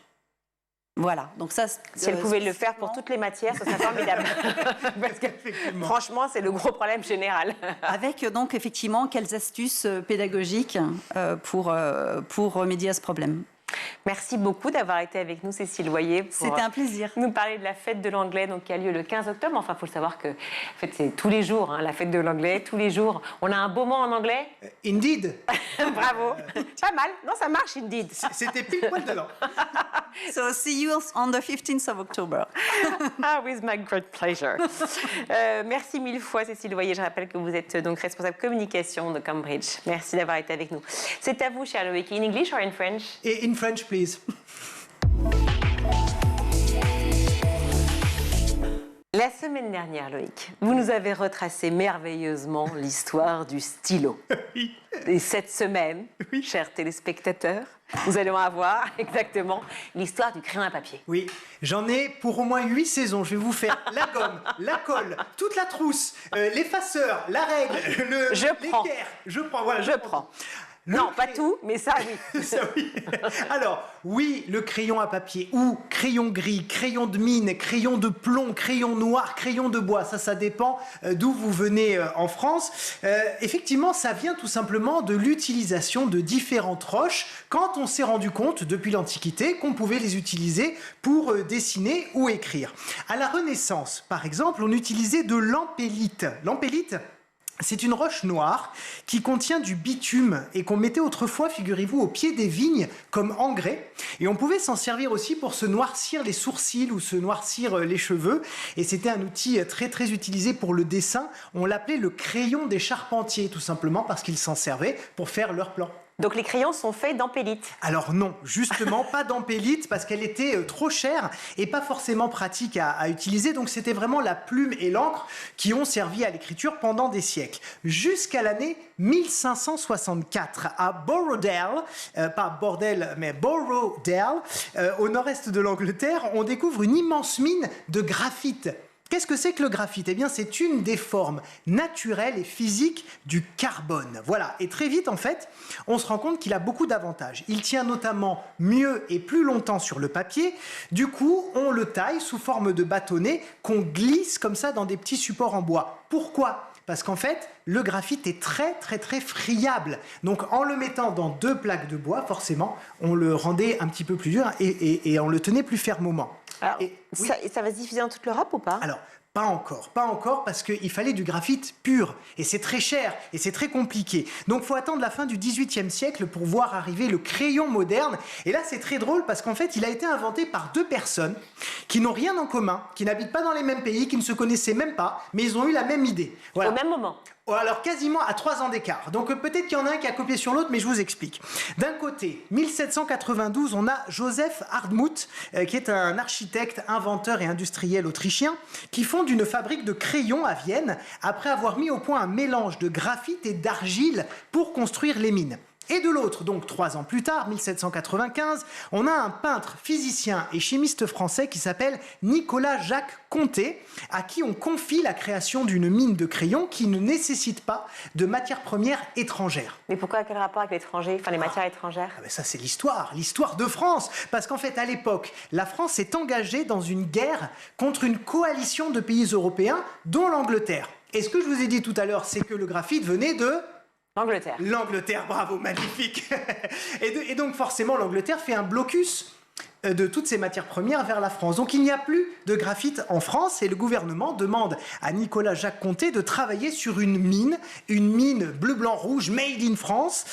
Voilà, donc ça... Si elle pouvait le faire pour toutes les matières, ce serait formidable. Parce que franchement, c'est le gros problème général. Avec donc effectivement quelles astuces pédagogiques pour remédier à ce problème. Merci beaucoup d'avoir été avec nous, Cécile Loyer. C'était un plaisir. Nous parler de la fête de l'anglais qui a lieu le 15 octobre. Enfin, il faut le savoir que en fait, c'est tous les jours, la fête de l'anglais, tous les jours. On a un beau mot en anglais. Indeed. Bravo. Pas mal. Non, ça marche, indeed. C'était pile poil dedans. So, see you on the 15th of October. With my great pleasure. Merci mille fois, Cécile Loyer. Je rappelle que vous êtes donc responsable communication de Cambridge. Merci d'avoir été avec nous. C'est à vous, cher Loïc. In English or in French? In French, please. La semaine dernière, Loïc, vous nous avez retracé merveilleusement l'histoire du stylo. Oui. Et cette semaine, chers téléspectateurs, nous allons avoir exactement l'histoire du crayon à papier. Oui, j'en ai pour au moins 8 saisons. Je vais vous faire la gomme, la colle, toute la trousse, l'effaceur, la règle, l'équerre. Je prends. Non, pas tout, mais ça, oui. Ça, oui. Alors, oui, le crayon à papier, ou crayon gris, crayon de mine, crayon de plomb, crayon noir, crayon de bois, ça dépend d'où vous venez en France. Effectivement, ça vient tout simplement de l'utilisation de différentes roches quand on s'est rendu compte, depuis l'Antiquité, qu'on pouvait les utiliser pour dessiner ou écrire. À la Renaissance, par exemple, on utilisait de l'ampélite. L'ampélite, c'est une roche noire qui contient du bitume et qu'on mettait autrefois, figurez-vous, au pied des vignes comme engrais. Et on pouvait s'en servir aussi pour se noircir les sourcils ou se noircir les cheveux. Et c'était un outil très très utilisé pour le dessin. On l'appelait le crayon des charpentiers, tout simplement parce qu'ils s'en servaient pour faire leurs plans. Donc les crayons sont faits d'empélite. Alors non, justement, pas d'empélite parce qu'elle était trop chère et pas forcément pratique à utiliser. Donc c'était vraiment la plume et l'encre qui ont servi à l'écriture pendant des siècles. Jusqu'à l'année 1564, à Borrowdale, pas bordel, mais Borrowdale, au nord-est de l'Angleterre, on découvre une immense mine de graphite. Qu'est-ce que c'est que le graphite? Eh bien, c'est une des formes naturelles et physiques du carbone. Voilà, et très vite, en fait, on se rend compte qu'il a beaucoup d'avantages. Il tient notamment mieux et plus longtemps sur le papier. Du coup, on le taille sous forme de bâtonnet qu'on glisse comme ça dans des petits supports en bois. Pourquoi ? Parce qu'en fait, le graphite est très friable. Donc en le mettant dans 2 plaques de bois, forcément, on le rendait un petit peu plus dur et on le tenait plus fermement. Alors, ça va se diffuser dans toute l'Europe ou pas? Alors, pas encore, parce qu'il fallait du graphite pur. Et c'est très cher, et c'est très compliqué. Donc, il faut attendre la fin du XVIIIe siècle pour voir arriver le crayon moderne. Et là, c'est très drôle, parce qu'en fait, il a été inventé par 2 personnes qui n'ont rien en commun, qui n'habitent pas dans les mêmes pays, qui ne se connaissaient même pas, mais ils ont eu la même idée. Voilà. Au même moment. Alors quasiment à 3 ans d'écart. Donc peut-être qu'il y en a un qui a copié sur l'autre, mais je vous explique. D'un côté, 1792, on a Joseph Hardtmuth, qui est un architecte, inventeur et industriel autrichien, qui fonde une fabrique de crayons à Vienne, après avoir mis au point un mélange de graphite et d'argile pour construire les mines. Et de l'autre, donc 3 ans plus tard, 1795, on a un peintre, physicien et chimiste français qui s'appelle Nicolas-Jacques Conté, à qui on confie la création d'une mine de crayons qui ne nécessite pas de matières premières étrangères. Mais pourquoi, quel rapport avec l'étranger, enfin les matières étrangères? Ben ça c'est l'histoire de France. Parce qu'en fait, à l'époque, la France s'est engagée dans une guerre contre une coalition de pays européens, dont l'Angleterre. Et ce que je vous ai dit tout à l'heure, c'est que le graphite venait de... L'Angleterre. L'Angleterre, bravo, magnifique. Et donc forcément, l'Angleterre fait un blocus de toutes ces matières premières vers la France. Donc il n'y a plus de graphite en France et le gouvernement demande à Nicolas-Jacques Conté de travailler sur une mine bleu, blanc, rouge, made in France.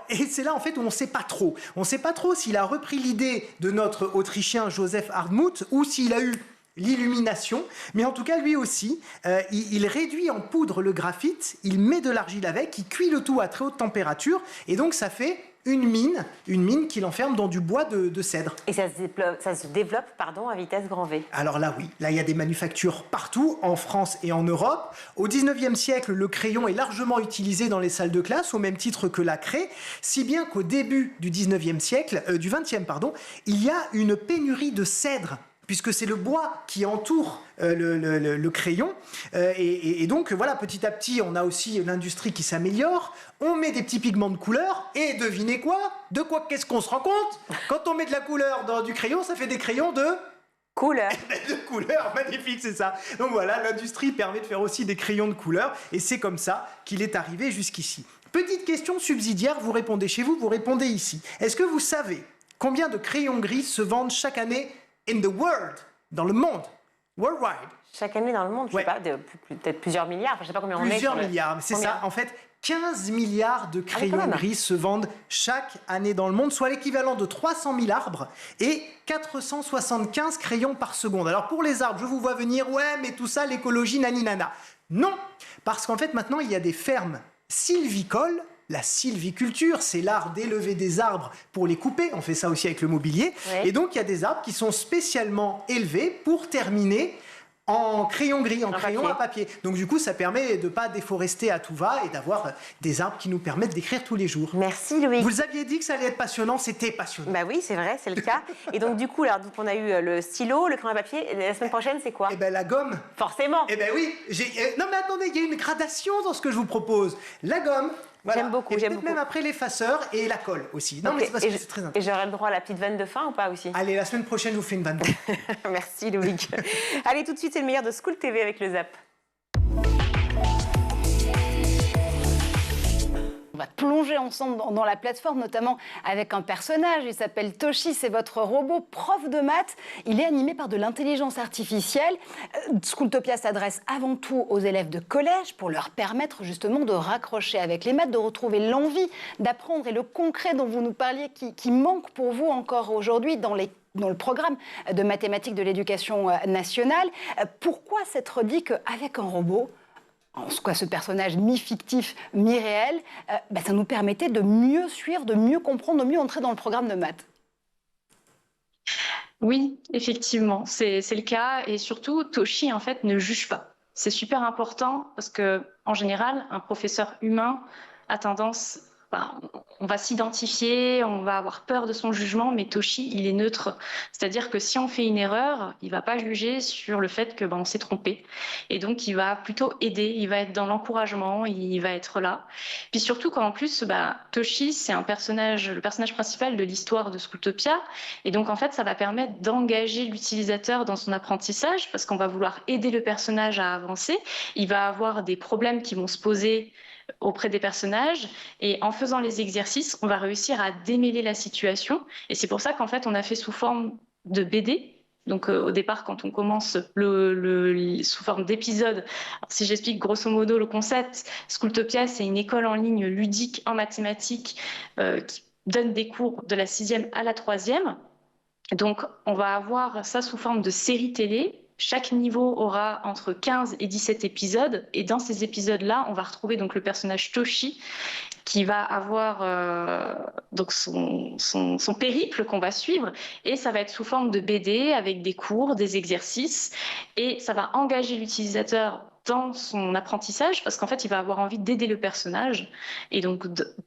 Et c'est là en fait où on ne sait pas trop. On ne sait pas trop s'il a repris l'idée de notre Autrichien Joseph Hardtmuth ou s'il a eu l'illumination, mais en tout cas lui aussi, il réduit en poudre le graphite, il met de l'argile avec, il cuit le tout à très haute température, et donc ça fait une mine qu'il enferme dans du bois de cèdre. Et ça se développe à vitesse grand V. Alors là oui, là il y a des manufactures partout, en France et en Europe. Au 19e siècle, le crayon est largement utilisé dans les salles de classe, au même titre que la craie, si bien qu'au début du 20e, il y a une pénurie de cèdre, puisque c'est le bois qui entoure le crayon. Et donc, voilà, petit à petit, on a aussi l'industrie qui s'améliore. On met des petits pigments de couleur. Et devinez quoi? Qu'est-ce qu'on se rend compte? Quand on met de la couleur dans du crayon, ça fait des crayons de... couleur. De couleur, magnifique, c'est ça. Donc voilà, l'industrie permet de faire aussi des crayons de couleur. Et c'est comme ça qu'il est arrivé jusqu'ici. Petite question subsidiaire, vous répondez chez vous, vous répondez ici. Est-ce que vous savez combien de crayons gris se vendent chaque année in the world, dans le monde, worldwide? Chaque année dans le monde, je sais pas, peut-être plusieurs milliards, je sais pas combien on est. Plusieurs milliards, c'est ça. En fait, 15 milliards de crayons gris se vendent chaque année dans le monde, soit l'équivalent de 300 000 arbres et 475 crayons par seconde. Alors pour les arbres, je vous vois venir, ouais, mais tout ça, l'écologie, nani nana. Non, parce qu'en fait, maintenant, il y a des fermes sylvicoles. La sylviculture, c'est l'art d'élever des arbres pour les couper. On fait ça aussi avec le mobilier. Ouais. Et donc, il y a des arbres qui sont spécialement élevés pour terminer en crayon gris, en crayon à papier. Donc, du coup, ça permet de ne pas déforester à tout va et d'avoir des arbres qui nous permettent d'écrire tous les jours. Merci, Louis. Vous aviez dit que ça allait être passionnant, c'était passionnant. Bah oui, c'est vrai, c'est le cas. Et donc, du coup, donc, on a eu le stylo, le crayon à papier. Et la semaine prochaine, c'est quoi? Eh ben, la gomme. Forcément. Eh ben oui. Non, mais attendez, il y a une gradation dans ce que je vous propose. La gomme. Voilà. J'aime beaucoup, et peut-être même après l'effaceur et la colle aussi. Non, mais c'est parce que c'est très important. Et j'aurai le droit à la petite vanne de fin ou pas aussi? Allez, la semaine prochaine, je vous fais une vanne de fin. Merci, Loïc. Allez, tout de suite, c'est le meilleur de School TV avec le Zap. On va plonger ensemble dans la plateforme, notamment avec un personnage. Il s'appelle Toshi, c'est votre robot prof de maths. Il est animé par de l'intelligence artificielle. Schooltopia s'adresse avant tout aux élèves de collège pour leur permettre justement de raccrocher avec les maths, de retrouver l'envie d'apprendre et le concret dont vous nous parliez qui manque pour vous encore aujourd'hui dans le programme de mathématiques de l'éducation nationale. Pourquoi s'être dit qu'avec un robot, en quoi ce personnage mi-fictif, mi-réel, ça nous permettait de mieux suivre, de mieux comprendre, de mieux entrer dans le programme de maths. Oui, effectivement, c'est le cas. Et surtout, Toshi, en fait, ne juge pas. C'est super important parce que, en général, un professeur humain a tendance... on va s'identifier, on va avoir peur de son jugement, mais Toshi, il est neutre. C'est-à-dire que si on fait une erreur, il ne va pas juger sur le fait que on s'est trompé. Et donc, il va plutôt aider, il va être dans l'encouragement, il va être là. Puis surtout, quand en plus, Toshi, c'est le personnage principal de l'histoire de Schooltopia. Et donc, en fait, ça va permettre d'engager l'utilisateur dans son apprentissage parce qu'on va vouloir aider le personnage à avancer. Il va avoir des problèmes qui vont se poser auprès des personnages, et en faisant les exercices, on va réussir à démêler la situation. Et c'est pour ça qu'en fait, on a fait sous forme de BD. Donc au départ, quand on commence sous forme d'épisode, si j'explique grosso modo le concept, Schooltopia, c'est une école en ligne ludique en mathématiques qui donne des cours de la 6e à la 3e. Donc on va avoir ça sous forme de série télé. Chaque niveau aura entre 15 et 17 épisodes. Et dans ces épisodes-là, on va retrouver donc le personnage Toshi qui va avoir donc son périple qu'on va suivre. Et ça va être sous forme de BD avec des cours, des exercices. Et ça va engager l'utilisateur dans son apprentissage parce qu'en fait, il va avoir envie d'aider le personnage. Et donc,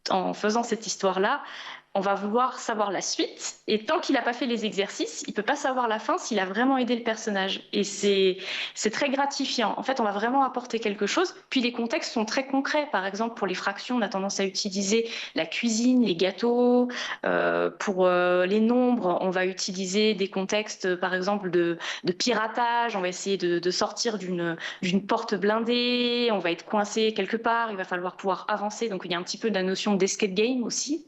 en faisant cette histoire-là, on va vouloir savoir la suite, et tant qu'il n'a pas fait les exercices, il ne peut pas savoir la fin s'il a vraiment aidé le personnage. Et c'est très gratifiant. En fait, on va vraiment apporter quelque chose. Puis les contextes sont très concrets. Par exemple, pour les fractions, on a tendance à utiliser la cuisine, les gâteaux. Pour les nombres, on va utiliser des contextes, par exemple, de piratage. On va essayer de sortir d'une porte blindée. On va être coincé quelque part. Il va falloir pouvoir avancer. Donc, il y a un petit peu de la notion d'escape game aussi.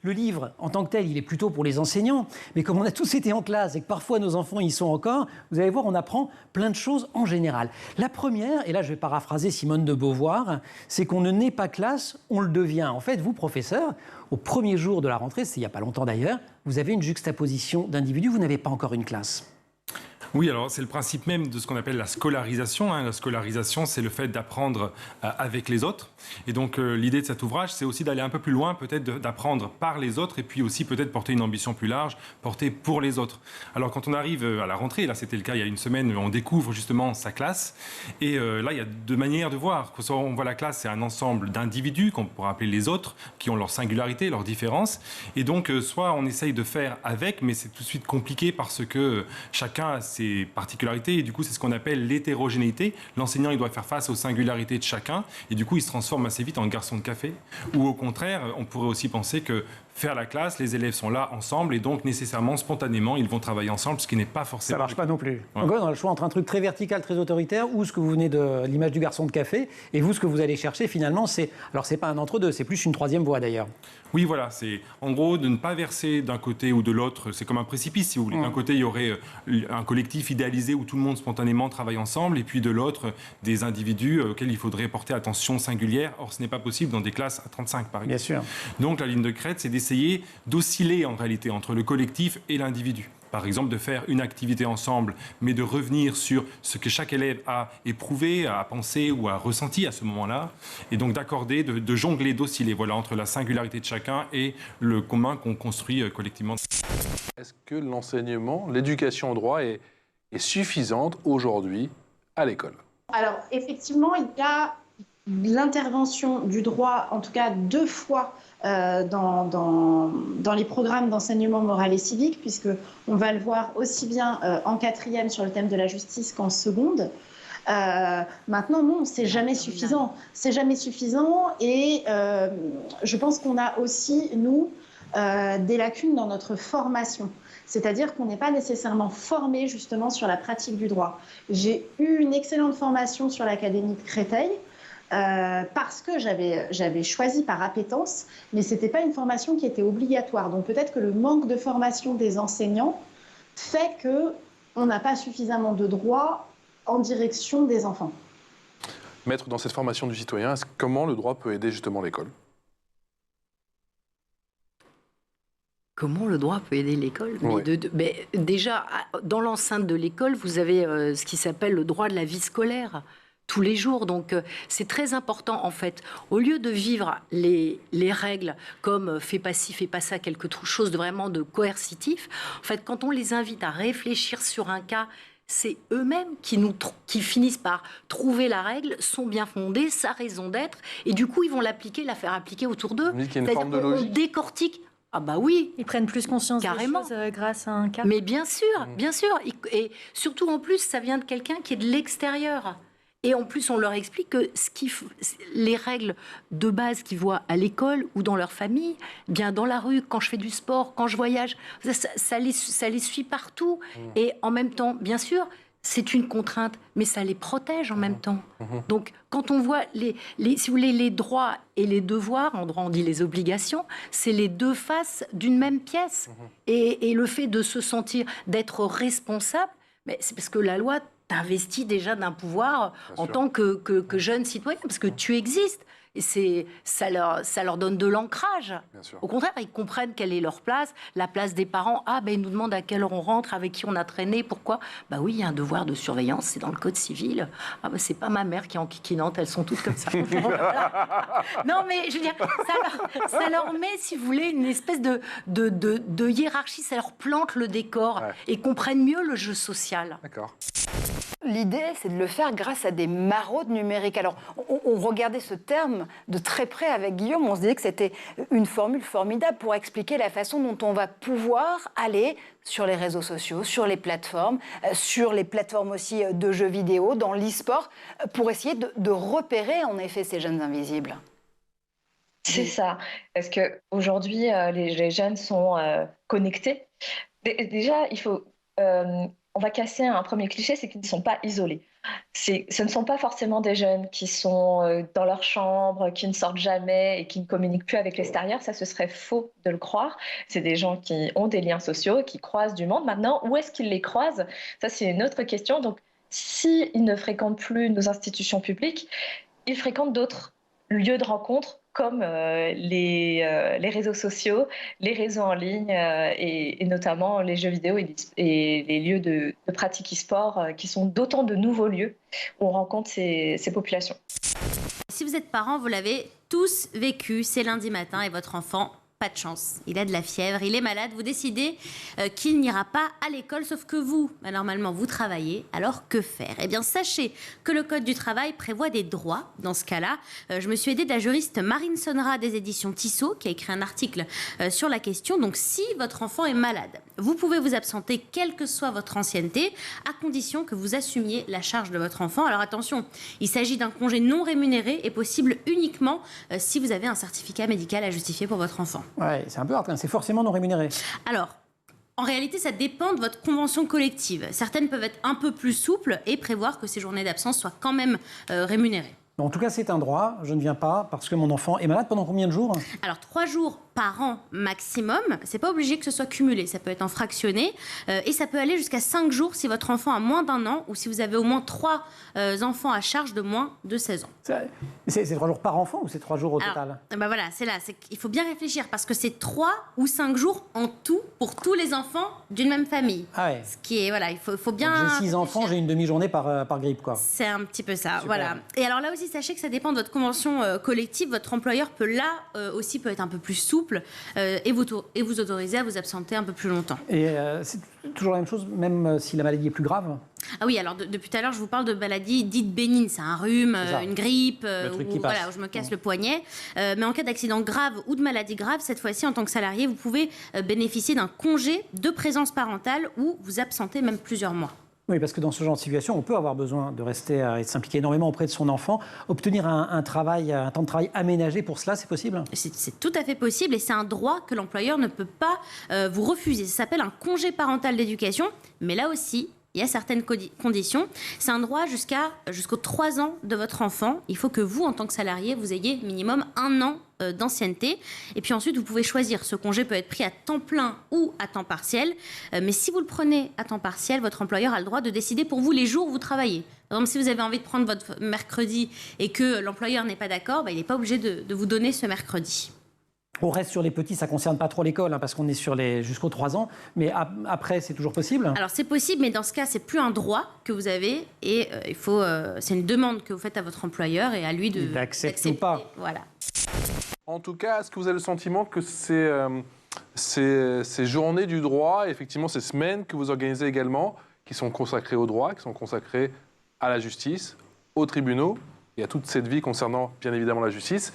Le livre, en tant que tel, il est plutôt pour les enseignants. Mais comme on a tous été en classe et que parfois nos enfants y sont encore, vous allez voir, on apprend plein de choses en général. La première, et là je vais paraphraser Simone de Beauvoir, c'est qu'on ne naît pas classe, on le devient. En fait, vous, professeur, au premier jour de la rentrée, c'est il n'y a pas longtemps d'ailleurs, vous avez une juxtaposition d'individus, vous n'avez pas encore une classe. Oui, alors c'est le principe même de ce qu'on appelle la scolarisation. La scolarisation, c'est le fait d'apprendre avec les autres. Et donc l'idée de cet ouvrage, c'est aussi d'aller un peu plus loin, peut-être d'apprendre par les autres, et puis aussi peut-être porter une ambition plus large, porter pour les autres. Alors quand on arrive à la rentrée, là c'était le cas il y a une semaine, on découvre justement sa classe. Et là, il y a deux manières de voir. Soit on voit la classe, c'est un ensemble d'individus qu'on pourrait appeler les autres, qui ont leur singularité, leurs différences. Et donc soit on essaye de faire avec, mais c'est tout de suite compliqué parce que chacun a ses particularités, et du coup c'est ce qu'on appelle l'hétérogénéité. L'enseignant, il doit faire face aux singularités de chacun, et du coup il se transforme assez vite en garçon de café. Ou au contraire, on pourrait aussi penser que faire la classe, les élèves sont là ensemble, et donc nécessairement, spontanément, ils vont travailler ensemble, ce qui n'est pas forcément... Ça marche pas non plus. Ouais. Donc on a le choix entre un truc très vertical, très autoritaire, ou ce que vous venez de l'image du garçon de café, et vous, ce que vous allez chercher finalement, c'est... Alors c'est pas un entre-deux, c'est plus une troisième voie d'ailleurs. Oui, voilà, c'est en gros de ne pas verser d'un côté ou de l'autre. C'est comme un précipice, si vous voulez. D'un côté, il y aurait un collectif idéalisé où tout le monde spontanément travaille ensemble, et puis de l'autre, des individus auxquels il faudrait porter attention singulière. Or, ce n'est pas possible dans des classes à 35, par exemple. Bien sûr. Donc, la ligne de crête, c'est d'essayer d'osciller en réalité entre le collectif et l'individu. Par exemple, de faire une activité ensemble, mais de revenir sur ce que chaque élève a éprouvé, a pensé ou a ressenti à ce moment-là, et donc d'accorder, de jongler, d'osciller, voilà, entre la singularité de chacun et le commun qu'on construit collectivement. Est-ce que l'enseignement, l'éducation au droit est suffisante aujourd'hui à l'école? Alors, effectivement, il y a l'intervention du droit, en tout cas 2 fois dans les programmes d'enseignement moral et civique, puisqu'on va le voir aussi bien en 4e sur le thème de la justice qu'en seconde. Maintenant, non, c'est jamais suffisant. C'est jamais suffisant, et je pense qu'on a aussi, nous, des lacunes dans notre formation. C'est-à-dire qu'on n'est pas nécessairement formé justement sur la pratique du droit. J'ai eu une excellente formation sur l'Académie de Créteil, parce que j'avais choisi par appétence, mais ce n'était pas une formation qui était obligatoire. Donc peut-être que le manque de formation des enseignants fait qu'on n'a pas suffisamment de droit en direction des enfants. Maître, dans cette formation du citoyen, comment le droit peut aider justement l'école? Comment le droit peut aider l'école? Déjà, dans l'enceinte de l'école, vous avez ce qui s'appelle le droit de la vie scolaire. tous les jours. Donc, c'est très important, en fait. Au lieu de vivre les règles comme fais pas ci, fais pas ça, quelque chose de vraiment de coercitif, en fait, quand on les invite à réfléchir sur un cas, c'est eux-mêmes qui finissent par trouver la règle, son bien fondé, sa raison d'être, et du coup, ils vont l'appliquer, la faire appliquer autour d'eux. C'est-à-dire qu'on décortique. Ah bah oui. Ils prennent plus conscience carrément des choses grâce à un cas. Mais bien sûr, bien sûr. Et surtout, en plus, ça vient de quelqu'un qui est de l'extérieur. Et en plus, on leur explique que les règles de base qu'ils voient à l'école ou dans leur famille, bien dans la rue, quand je fais du sport, quand je voyage, ça les suit partout. Et en même temps, bien sûr, c'est une contrainte, mais ça les protège en même temps. Donc, quand on voit si vous voulez, les droits et les devoirs, en droit on dit les obligations, c'est les deux faces d'une même pièce. Et le fait de se sentir, d'être responsable, mais c'est parce que la loi t'investis déjà d'un pouvoir en tant que jeune citoyen, parce que tu existes. Et ça leur donne de l'ancrage. Au contraire, ils comprennent quelle est leur place, la place des parents. Ah, ben ils nous demandent à quelle heure on rentre, avec qui on a traîné, pourquoi. Bah oui, il y a un devoir de surveillance, c'est dans le code civil. Ah, ben c'est pas ma mère qui est enquiquinante, elles sont toutes comme ça. Non, mais je veux dire, ça leur met, si vous voulez, une espèce de hiérarchie, ça leur plante le décor et comprennent mieux le jeu social. D'accord. L'idée, c'est de le faire grâce à des maraudes numériques. Alors, on regardait ce terme de très près avec Guillaume. On se disait que c'était une formule formidable pour expliquer la façon dont on va pouvoir aller sur les réseaux sociaux, sur les plateformes aussi de jeux vidéo, dans l'e-sport, pour essayer de repérer en effet ces jeunes invisibles. C'est ça, parce qu'aujourd'hui, les jeunes sont connectés. Déjà, il faut... on va casser un premier cliché, c'est qu'ils ne sont pas isolés. Ce ne sont pas forcément des jeunes qui sont dans leur chambre, qui ne sortent jamais et qui ne communiquent plus avec l'extérieur. Ça, ce serait faux de le croire. C'est des gens qui ont des liens sociaux, qui croisent du monde. Maintenant, où est-ce qu'ils les croisent? Ça, c'est une autre question. Donc, s'ils ne fréquentent plus nos institutions publiques, ils fréquentent d'autres lieux de rencontre comme les réseaux sociaux, les réseaux en ligne et notamment les jeux vidéo et les lieux de pratique e-sport qui sont d'autant de nouveaux lieux où on rencontre ces populations. Si vous êtes parents, vous l'avez tous vécu, c'est lundi matin et votre enfant, pas de chance. Il a de la fièvre, il est malade, vous décidez qu'il n'ira pas à l'école, sauf que vous, normalement, vous travaillez, alors que faire? Eh bien, sachez que le Code du travail prévoit des droits. Dans ce cas-là, je me suis aidée de la juriste Marine Sonnera des éditions Tissot, qui a écrit un article sur la question. Donc, si votre enfant est malade, vous pouvez vous absenter, quelle que soit votre ancienneté, à condition que vous assumiez la charge de votre enfant. Alors, attention, il s'agit d'un congé non rémunéré et possible uniquement si vous avez un certificat médical à justifier pour votre enfant. Ouais, c'est un peu hard, c'est forcément non rémunéré. Alors, en réalité, ça dépend de votre convention collective. Certaines peuvent être un peu plus souples et prévoir que ces journées d'absence soient quand même rémunérées. En tout cas, c'est un droit. Je ne viens pas parce que mon enfant est malade pendant combien de jours? Alors, 3 jours par an maximum. C'est pas obligé que ce soit cumulé. Ça peut être en fractionné. Et ça peut aller jusqu'à 5 jours si votre enfant a moins d'1 an ou si vous avez au moins 3 enfants à charge de moins de 16 ans. C'est 3 jours par enfant ou c'est 3 jours au total? Ben voilà, c'est là. Il faut bien réfléchir parce que c'est 3 ou 5 jours en tout pour tous les enfants d'une même famille. Ah ouais. Ce qui est, voilà, il faut bien... Donc j'ai 6 enfants, j'ai une demi-journée par grippe, quoi. C'est un petit peu ça, Super. voilà. Et alors là aussi, sachez que ça dépend de votre convention collective. Votre employeur peut aussi être un peu plus souple et vous autoriser à vous absenter un peu plus longtemps. Et c'est toujours la même chose, même si la maladie est plus grave? Ah oui, alors depuis tout à l'heure, je vous parle de maladies dites bénignes. C'est un rhume, une grippe, où je me casse le poignet. Mais en cas d'accident grave ou de maladie grave, cette fois-ci, en tant que salarié, vous pouvez bénéficier d'un congé de présence parentale ou vous absenter même plusieurs mois. Oui, parce que dans ce genre de situation, on peut avoir besoin de rester et de s'impliquer énormément auprès de son enfant. Obtenir un temps de travail aménagé pour cela, c'est possible? C'est tout à fait possible et c'est un droit que l'employeur ne peut pas vous refuser. Ça s'appelle un congé parental d'éducation, mais là aussi, il y a certaines conditions. C'est un droit jusqu'aux 3 ans de votre enfant. Il faut que vous, en tant que salarié, vous ayez minimum 1 an d'ancienneté. Et puis ensuite, vous pouvez choisir. Ce congé peut être pris à temps plein ou à temps partiel. Mais si vous le prenez à temps partiel, votre employeur a le droit de décider pour vous les jours où vous travaillez. Par exemple, si vous avez envie de prendre votre mercredi et que l'employeur n'est pas d'accord, il n'est pas obligé de vous donner ce mercredi. On reste sur les petits, ça ne concerne pas trop l'école, hein, parce qu'on est sur jusqu'aux 3 ans. Mais après, c'est toujours possible? Alors, c'est possible, mais dans ce cas, c'est plus un droit que vous avez. Et c'est une demande que vous faites à votre employeur et à lui d'accepter ou pas. Voilà. En tout cas, est-ce que vous avez le sentiment que ces journées du droit, effectivement ces semaines que vous organisez également, qui sont consacrées au droit, qui sont consacrées à la justice, aux tribunaux et à toute cette vie concernant bien évidemment la justice,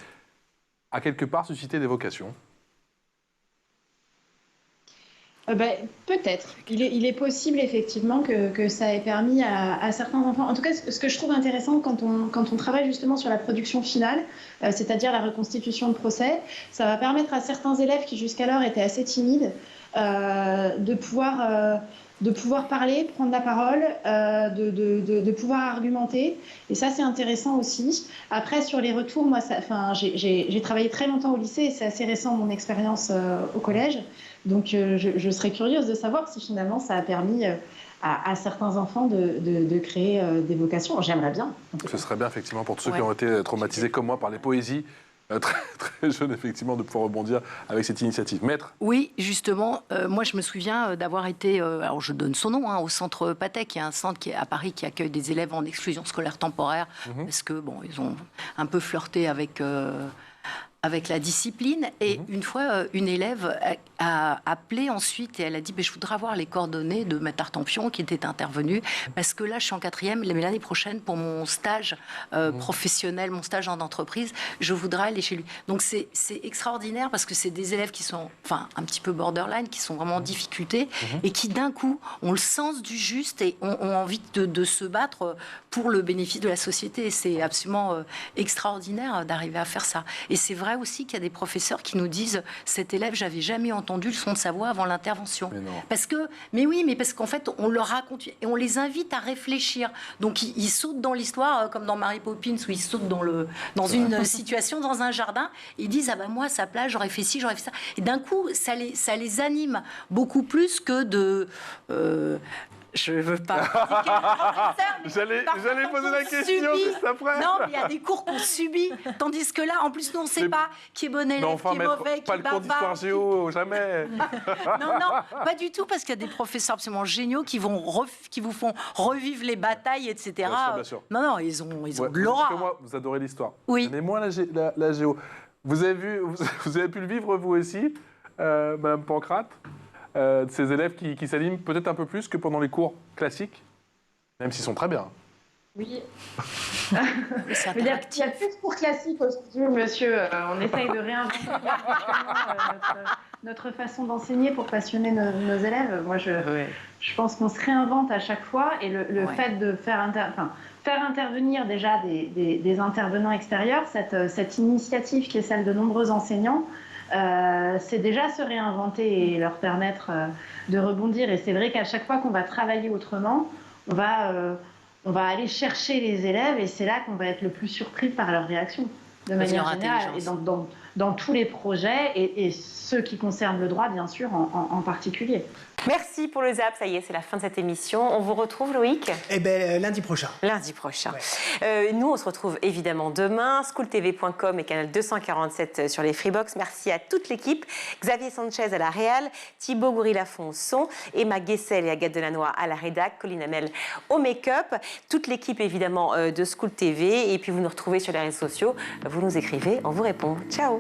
a quelque part suscité des vocations? Peut-être. Il est possible effectivement que ça ait permis à certains enfants. En tout cas, ce que je trouve intéressant quand on travaille justement sur la production finale, c'est-à-dire la reconstitution de procès, ça va permettre à certains élèves qui jusqu'alors étaient assez timides de pouvoir parler, prendre la parole, de pouvoir argumenter. Et ça, c'est intéressant aussi. Après, sur les retours, moi, j'ai travaillé très longtemps au lycée et c'est assez récent mon expérience au collège. Donc, je serais curieuse de savoir si finalement ça a permis à certains enfants de créer des vocations. J'aimerais bien. Ce serait bien, effectivement, pour tous ceux qui ont été traumatisés comme moi par les poésies. Très, très jeune, effectivement, de pouvoir rebondir avec cette initiative. Maître? Oui, justement, moi je me souviens d'avoir été, alors je donne son nom, au centre Patek, qui est un centre qui est à Paris qui accueille des élèves en exclusion scolaire temporaire, parce que bon, ils ont un peu flirté avec la discipline. Et une fois, une élève a appelé ensuite et elle a dit je voudrais avoir les coordonnées de Maître Artampion qui était intervenu, parce que là, je suis en 4e, mais l'année prochaine, pour mon stage professionnel, mon stage en entreprise, je voudrais aller chez lui. Donc, c'est extraordinaire parce que c'est des élèves qui sont un petit peu borderline, qui sont vraiment en difficulté et qui, d'un coup, ont le sens du juste et ont envie de se battre pour le bénéfice de la société. Et c'est absolument extraordinaire d'arriver à faire ça. Et c'est vrai aussi qu'il y a des professeurs qui nous disent cet élève, j'avais jamais entendu le son de sa voix avant l'intervention. Parce qu'en fait, on leur raconte et on les invite à réfléchir. Donc, ils sautent dans l'histoire, comme dans Mary Poppins, où ils sautent dans une situation, dans un jardin, et ils disent moi, à sa place, j'aurais fait ci, j'aurais fait ça. Et d'un coup, ça les anime beaucoup plus que de... je veux pas. J'allais poser la question juste après. Non, mais il y a des cours qu'on subit. Tandis que là, en plus, nous, on ne sait pas qui est bon élève, qui est mauvais, qui est barbare. Pas le cours d'histoire géo, jamais. Non, pas du tout, parce qu'il y a des professeurs absolument géniaux qui vous font revivre les batailles, etc. Bien sûr. Non, ils ont de l'aura. Parce que moi, vous adorez l'histoire. Oui. Mais moi, la géo. Vous avez pu le vivre, vous aussi, Madame Pancrate, de ces élèves qui s'animent peut-être un peu plus que pendant les cours classiques, même s'ils sont très bien. Oui. Il y a plus de cours classiques aujourd'hui, monsieur. On essaye de réinventer notre façon d'enseigner pour passionner nos élèves. Moi, je pense qu'on se réinvente à chaque fois. Et le fait de faire intervenir déjà des intervenants extérieurs, cette initiative qui est celle de nombreux enseignants, c'est déjà se réinventer et leur permettre de rebondir. Et c'est vrai qu'à chaque fois qu'on va travailler autrement, on va aller chercher les élèves et c'est là qu'on va être le plus surpris par leur réaction, de manière générale, et dans tous les projets et ceux qui concernent le droit, bien sûr, en particulier. Merci pour le Zap, ça y est, c'est la fin de cette émission. On vous retrouve, Loïc? Lundi prochain. Lundi prochain. Ouais. Nous, on se retrouve évidemment demain, schooltv.com et canal 247 sur les Freebox. Merci à toute l'équipe. Xavier Sanchez à la réal, Thibaut Goury-Lafont au son, Emma Guessel et Agathe Delannoy à la rédac, Colline Hamel au make-up, toute l'équipe évidemment de School TV. Et puis vous nous retrouvez sur les réseaux sociaux, vous nous écrivez, on vous répond. Ciao.